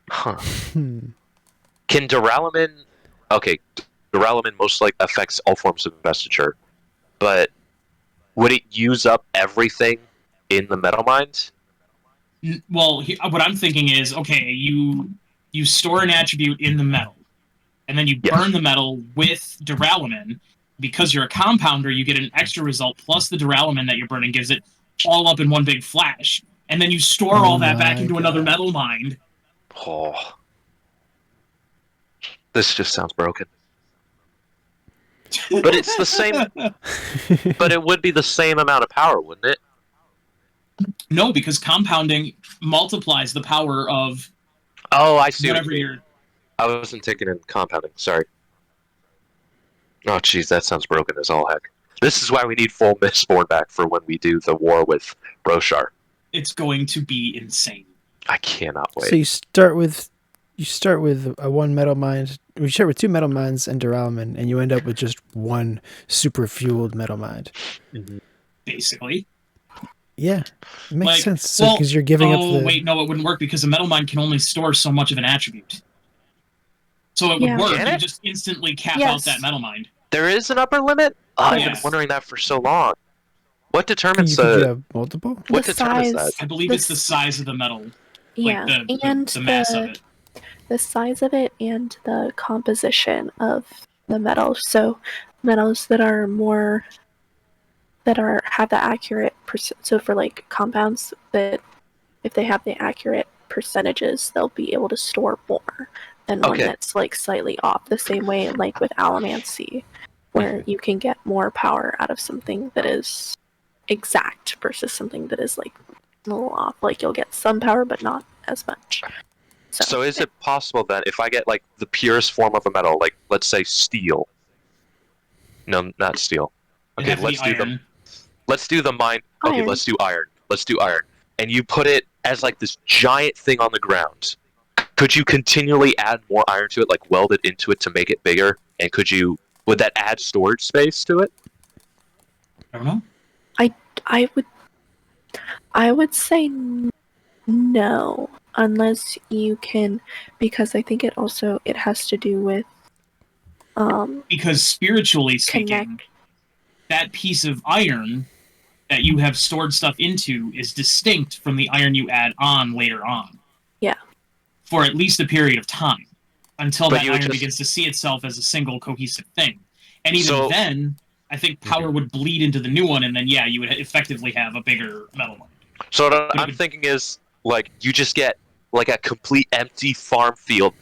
Huh. Hmm. Can Duralumin... Okay, Duralumin most likely affects all forms of investiture, but would it use up everything in the metal mines? Well, what I'm thinking is, okay, you store an attribute in the metal, and then you Yes. burn the metal with Duralumin. Because you're a compounder, you get an extra result, plus the Duralumin that you're burning gives it all up in one big flash. And then you store all that back into another God. metal mine. Oh. This just sounds broken. But it's the same... But it would be the same amount of power, wouldn't it? No, because compounding multiplies the power of Oh, I see what whatever you mean. I wasn't taking in compounding, sorry. Oh, jeez, that sounds broken as all heck. This is why we need full Mistborn back for when we do the war with Roshar. It's going to be insane. I cannot wait. So you start with a one metal mine. You start with 2 metal mines and Duralumin, and you end up with just one super fueled metal mine. Basically. Yeah, it makes Like, sense. So well, because you're giving up oh, the. wait, no, it wouldn't work because a metal mine can only store so much of an attribute. So it would Yeah. work. Can You it? just instantly cap out Yes. that metal mine. There is an upper limit? Oh, I've been Yes. wondering that for so long. What determines Could you the... have multiple? What The determines that? size. I believe The it's the s- size of the metal. Yeah, Like and the mass of it. the size of it and the composition of the metal. So metals that are more have the accurate so for like compounds that if they have the accurate percentages, they'll be able to store more than one Okay. that's like slightly off. The same way like with allomancy, where you can get more power out of something that is exact versus something that is like a little off. Like you'll get some power but not as much. So is it possible then, if I get like the purest form of a metal, like let's say steel? No, not steel. It'd Okay, have to be iron. let's do the mine. Okay, Iron. let's do iron. Let's do iron. And you put it as like this giant thing on the ground. Could you continually add more iron to it, like weld it into it to make it bigger? And would that add storage space to it? I don't know. I would say no, unless you can, because I think it has to do with Because spiritually speaking, connect. that piece of iron that you have stored stuff into is distinct from the iron you add on later on. Yeah. For at least a period of time. Until But that you would iron just- begins to see itself as a single cohesive thing. And even So- then, I think power would bleed into the new one, and then yeah, you would effectively have a bigger metal mine. So what I'm thinking is, like, you just get like a complete empty farm field,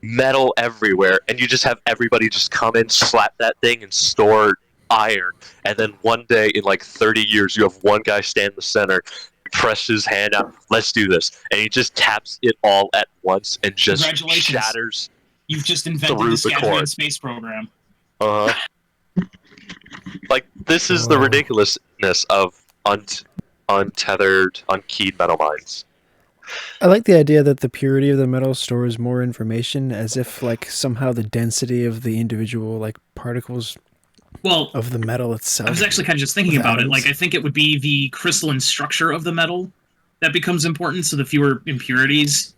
metal everywhere, and you just have everybody just come in, slap that thing, and store iron. And then one day, in like 30 years, you have one guy stand in the center, press his hand out, let's do this, and he just taps it all at once and just Congratulations. shatters. You've just invented Through the the Scattering cord. Space program. Uh-huh. Like, this is the Whoa. ridiculousness of untethered, unkeyed metal mines. I like the idea that the purity of the metal stores more information, as if like somehow the density of the individual like particles Well, of the metal itself. I was actually kind of just thinking With about it. atoms. Like, I think it would be the crystalline structure of the metal that becomes important. So the fewer impurities,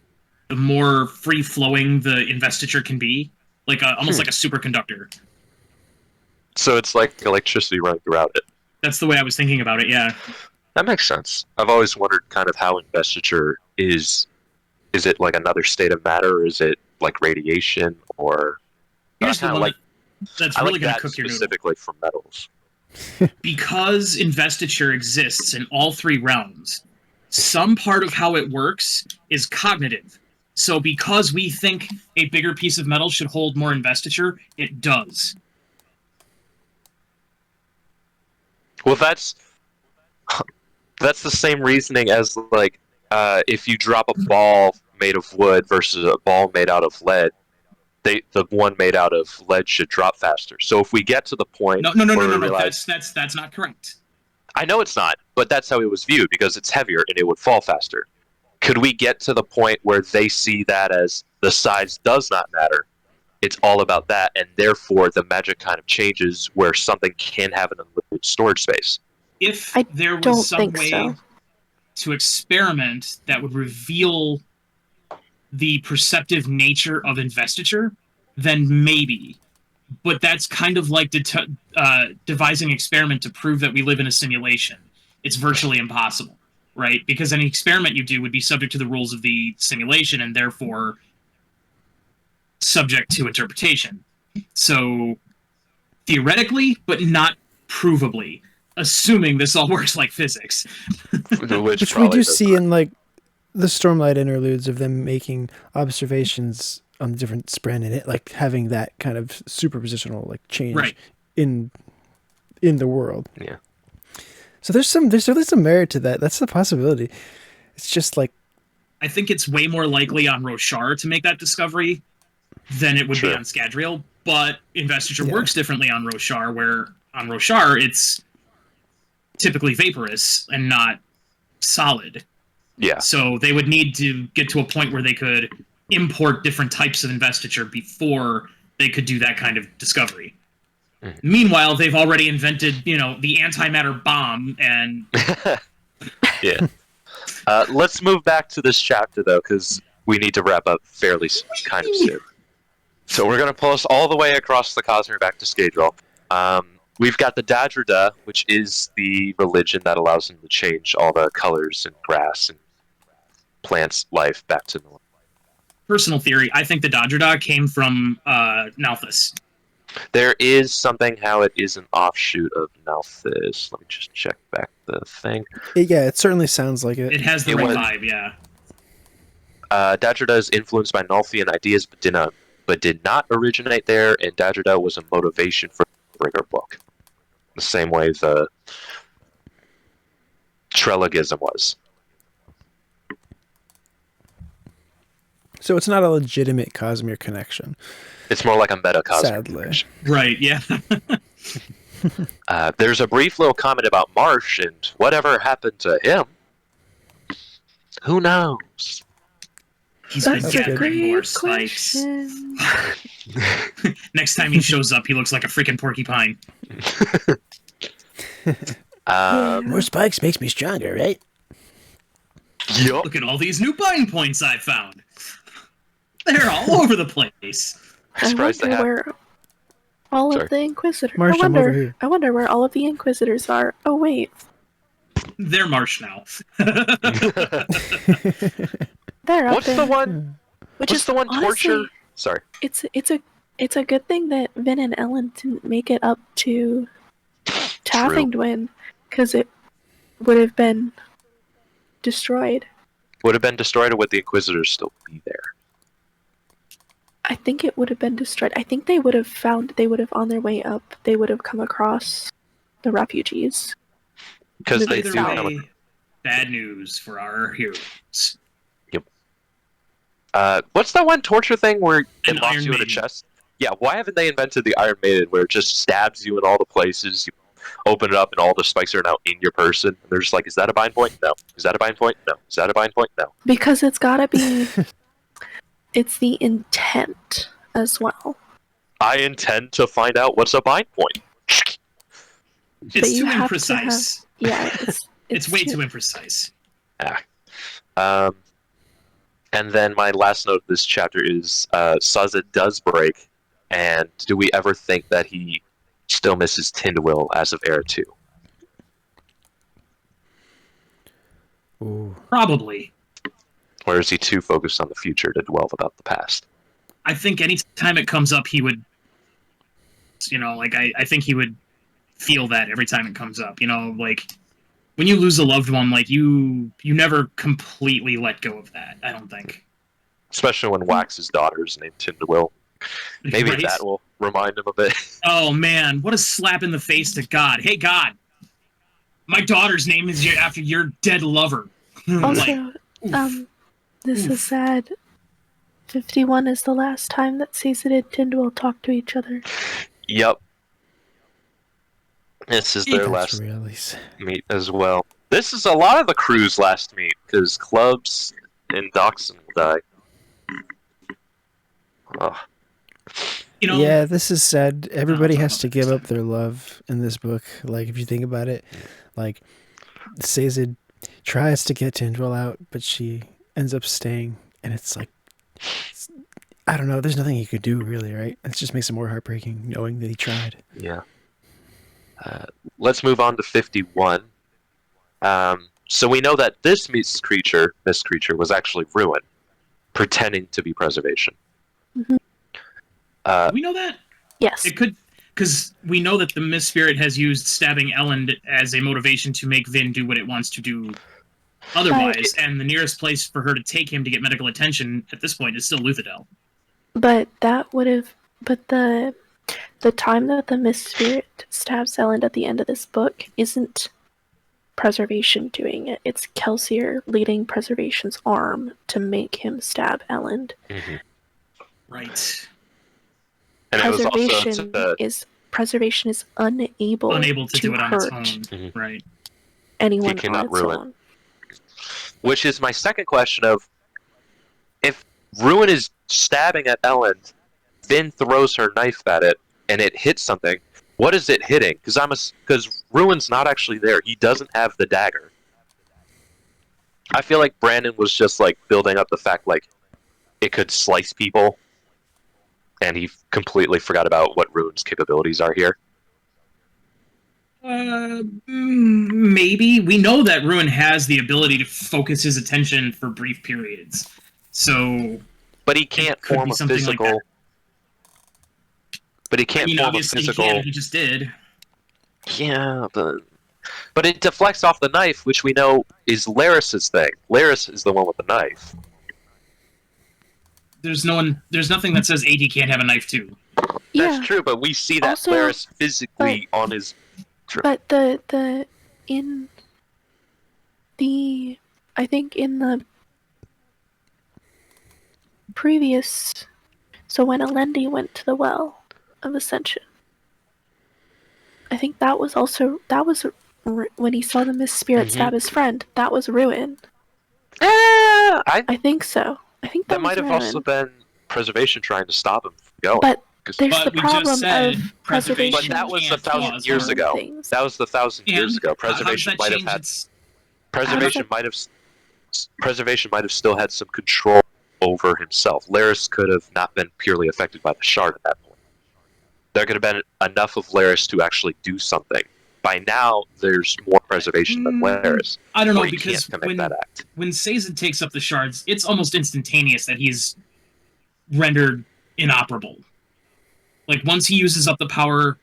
the more free-flowing the investiture can be. Like almost like a superconductor. So it's like electricity running throughout it. That's the way I was thinking about it, yeah. That makes sense. I've always wondered kind of how investiture is. Is it like another state of matter, or is it like radiation, or... Here's the kinda one like, that's I really like going to that cook your noodle. specifically for metals. Because investiture exists in all three realms, some part of how it works is cognitive. So because we think a bigger piece of metal should hold more investiture, it does. Well, that's the same reasoning as like if you drop a ball made of wood versus a ball made out of lead. the one made out of lead should drop faster. So if we get to the point No. That's not correct. I know it's not, but that's how it was viewed because it's heavier and it would fall faster. Could we get to the point where they see that as the size does not matter? It's all about that, and therefore the magic kind of changes where something can have an unlimited storage space. If I there don't was some think way so. to experiment that would reveal the perceptive nature of investiture, then maybe. But that's kind of like devising an experiment to prove that we live in a simulation. It's virtually impossible, right? Because any experiment you do would be subject to the rules of the simulation and therefore subject to interpretation. So theoretically, but not provably, assuming this all works like physics. Which we do see in like the Stormlight interludes of them making observations on the different Spren and it like having that kind of superpositional like change Right. in the world. Yeah. So there's really some merit to that. That's the possibility. It's just like I think it's way more likely on Roshar to make that discovery than it would be on Scadrial, but investiture works differently on Roshar, where on Roshar it's typically vaporous and not solid. Yeah. So they would need to get to a point where they could import different types of investiture before they could do that kind of discovery. Meanwhile, they've already invented, the antimatter bomb, and yeah. Let's move back to this chapter though, because we need to wrap up fairly kind of soon. So we're going to pull us all the way across the Cosmere back to Scadrial. We've got the Dadradah, which is the religion that allows them to change all the colors and grass and plants' life back to normal. Personal theory, I think the Dadradah came from Nalthus. There is something how it is an offshoot of Nalthus. Let me just check back the thing. It certainly sounds like it. It has the right vibe, yeah. Dadradah is influenced by Nalthian ideas, but did not originate there, and Dadradah was a motivation for the Bringer book. The same way the Trelegism was. So it's not a legitimate Cosmere connection. It's more like a meta Cosmere Sadly. connection. Right, yeah. There's a brief little comment about Marsh and whatever happened to him. Who knows? He's That's been a gathering more great spikes. question. Next time he shows up, he looks like a freaking porcupine. More spikes makes me stronger, right? Yup. Look at all these new bind points I found. They're all over the place. I'm surprised they wonder have. where all Sorry. of the Inquisitors. Marsh, I'm over here. I wonder where all of the Inquisitors are. Oh wait, They're Marsh now. they're up What's there. the one? Which What's is the one honestly, torture? Sorry. It's a good thing that Vin and Elend didn't make it up to Tindwyl, because it would have been destroyed. Would have been destroyed, or would the Inquisitors still be there? I think it would have been destroyed. I think they would have on their way up, they would have come across the refugees. Because they Either do way, come. bad news for our heroes. What's that one torture thing where it An locks Iron you in a Maiden. chest? Yeah, why haven't they invented the Iron Maiden where it just stabs you in all the places? You open it up and all the spikes are now in your person. And they're just like, is that a bind point? No. Is that a bind point? No. Is that a bind point? No. Because it's gotta be it's the intent as well. I intend to find out what's a bind point. It's you too have to imprecise. Yeah, It's way too imprecise. And then my last note of this chapter is Sazed does break, and do we ever think that he still misses Tindwyl as of Era 2? Ooh. Probably. Or is he too focused on the future to dwell about the past? I think anytime it comes up, he would, I think he would feel that every time it comes up. When you lose a loved one, you never completely let go of that, I don't think. Especially when Wax's daughter is named Tindwyl. Maybe Right? that will remind him a bit. Oh, man, what a slap in the face to God. Hey, God, my daughter's name is after your dead lover. Also, this is sad. 51 is the last time that Sazed and Tindwyl talk to each other. Yep. This is their That's last really meet as well. This is a lot of the crew's last meet, because Clubs and Dachshund will die. Ugh. You know, yeah, this is sad. Everybody talk has about to that give next up their love in this book. Like, if you think about it, like, Sazed tries to get Tindwyl out, but she ends up staying, and it's like, I don't know, there's nothing he could do, really, right? It just makes it more heartbreaking knowing that he tried. Yeah. Let's move on to 51. So we know that this mist creature was actually Ruin, pretending to be Preservation. Mhm. do we know that? Yes. It could, because we know that the Mist Spirit has used stabbing Elend as a motivation to make Vin do what it wants to do otherwise, and the nearest place for her to take him to get medical attention at this point is still Luthadel. But that would have. But the time that the Mist Spirit stabs Elend at the end of this book isn't Preservation doing it. It's Kelsier leading Preservation's arm to make him stab Elend. Mm-hmm. Right. And it was also Preservation is unable to do it on its hurt own. Mm-hmm. Right. anyone He cannot on its ruin. own. Which is my second question of, if Ruin is stabbing at Elend, Vin throws her knife at it, and it hits something, what is it hitting? Because Ruin's not actually there. He doesn't have the dagger. I feel like Brandon was just like building up the fact like it could slice people, and he completely forgot about what Ruin's capabilities are here. Maybe. We know that Ruin has the ability to focus his attention for brief periods. So, but he can't could form be a something like physical. that. But he can't form a Obviously physical. he can. He just did. Yeah, but it deflects off the knife, which we know is Laris's thing. Laris is the one with the knife. There's nothing that says AD can't have a knife too. That's Yeah. true, but we see that Also, Laris physically on his. True. But I think in the previous, so when Alendi went to the Well of Ascension, I think that was when he saw the Mist Spirit stab his friend. That was Ruin. I think so. I think that was might have Ruin. also been Preservation trying to stop him from going. But there's But the we just problem said of Preservation But Preservation. that was can't 1,000 cause years harm. ago. Things. That was 1,000 years And ago. how does Preservation that might have change had. its- Preservation might have still had some control over himself. Laris could have not been purely affected by the shard at that point. There could have been enough of Laris to actually do something. By now, there's more Preservation than Laris. I don't know, or he because can't commit that act. when Sazed takes up the shards, it's almost instantaneous that he's rendered inoperable. Like, once he uses up the power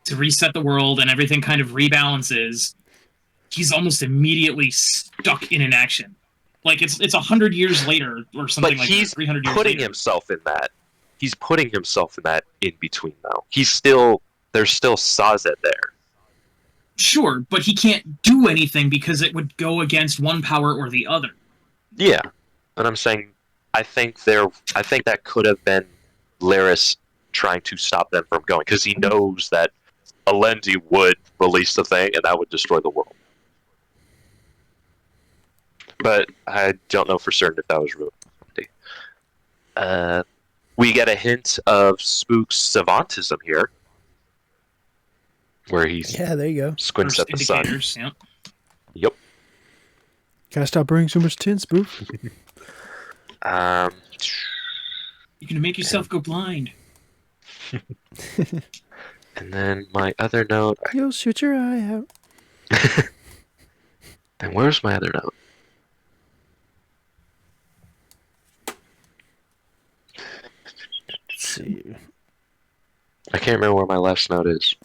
to reset the world and everything kind of rebalances, he's almost immediately stuck in inaction. Like, it's 100 years later or something But like he's that, 300 years putting later. himself in that. He's putting himself in that in between, though. There's still Sazed there. Sure, but he can't do anything because it would go against one power or the other. Yeah, and I'm saying, I think that could have been Laris trying to stop them from going, because he knows that Alendi would release the thing, and that would destroy the world. But I don't know for certain if that was real. We get a hint of Spook's savantism here, where he there you go. squints First at the sun. indicators, yeah. Yep. Gotta stop bringing so much tin, Spook. You're gonna make yourself go blind. And then my other note. You'll shoot your eye out. And where's my other note? Let's see. I can't remember where my last note is.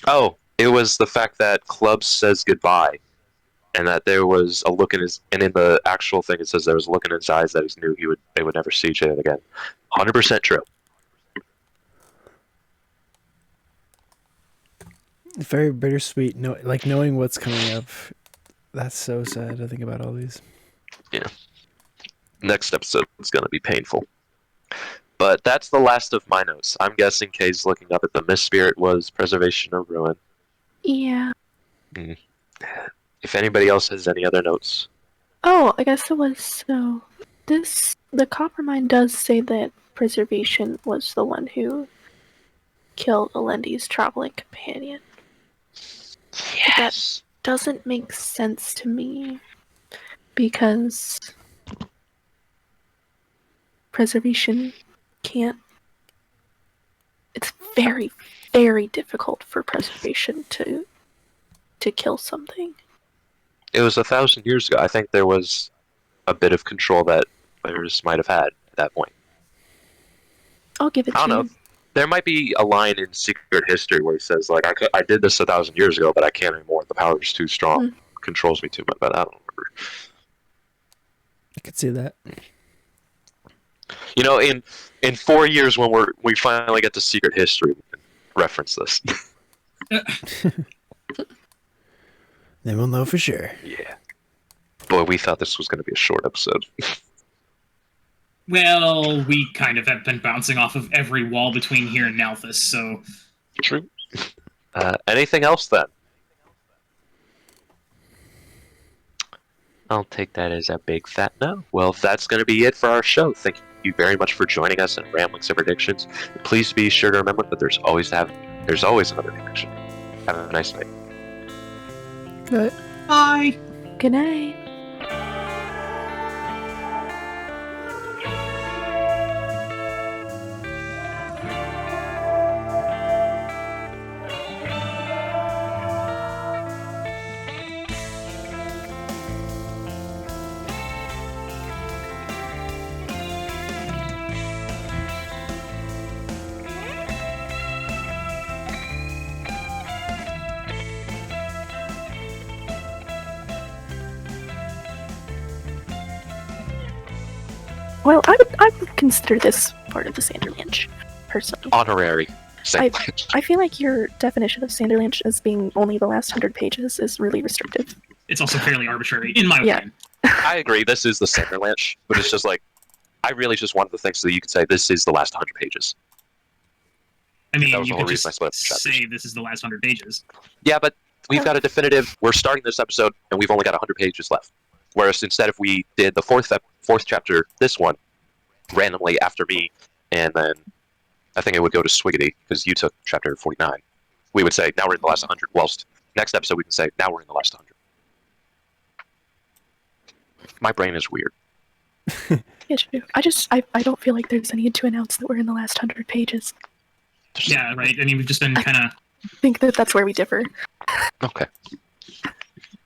Oh, it was the fact that Clubs says goodbye, and that there was a look in his, and in the actual thing it says there was a look in his eyes that he knew they would never see each other again. 100% true. Very bittersweet. Like knowing what's coming up That's so sad to think about all these. Next episode is going to be painful. But that's the last of my notes. I'm guessing Kay's looking up at the Mist Spirit was preservation or ruin. Yeah. If anybody else has any other notes. Oh, I guess it was so. The Coppermine does say that preservation was the one who killed Alendi's traveling companion. Yes. That doesn't make sense to me because preservation can't. It's very, very difficult for preservation to kill something. It was 1,000 years ago. I think there was a bit of control that players might have had at that point. I'll give it I to don't you. know. There might be a line in Secret History where he says, like, I did this 1,000 years ago, but I can't anymore. The power is too strong. Controls me too much, but I don't remember. I could see that. You know, in 4 years when we finally get to Secret History, we can reference this. Then we'll know for sure. Yeah. Boy, we thought this was going to be a short episode. Well, we kind of have been bouncing off of every wall between here and Nalthus, so... True. Anything else, then? I'll take that as a big fat no. Well, that's going to be it for our show. Thank you very much for joining us in Ramblings and Predictions. Please be sure to remember that there's always another connection. Have a nice night. Good. Bye! Good night. Well, I would consider this part of the Sanderlanche, personally. Honorary. I feel like your definition of Sanderlanche as being only the last 100 pages is really restrictive. It's also fairly arbitrary, in my Yeah. opinion. I agree. This is the Sanderlanche, but it's just like, I really just wanted to think so that you could say this is the last 100 pages. I mean, That was you the whole could reason I just split up the chapters. say this is the last 100 pages. Yeah, but we've got a definitive. We're starting this episode, and we've only got 100 pages left. Whereas instead, if we did the fourth chapter, this one, randomly after me, and then I think it would go to Swiggity, because you took chapter 49. We would say, now we're in the last 100, whilst next episode we can say, now we're in the last 100. My brain is weird. Yeah, true. I don't feel like there's a need to announce that we're in the last 100 pages. Yeah, right? I mean, we've just been kind of... I think that's where we differ. Okay.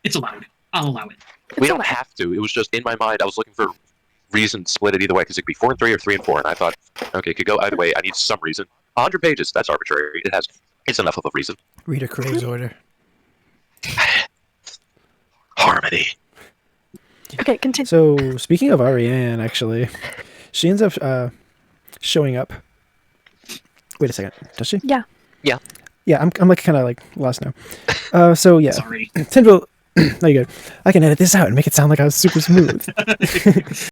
It's allowed. I'll allow it. We don't have to. It was just in my mind. I was looking for reason to split it either way, because it could be 4 and 3 or 3 and 4, and I thought, okay, it could go either way. I need some reason. 100 pages, that's arbitrary. It's enough of a reason. Reader Crow's order. Harmony. Okay, continue. So, speaking of Ariane, actually, she ends up showing up. Wait a second. Does she? Yeah. Yeah. Yeah, I'm like kind of like lost now. So yeah, Sorry. Tindwyl. No, you good. I can edit this out and make it sound like I was super smooth.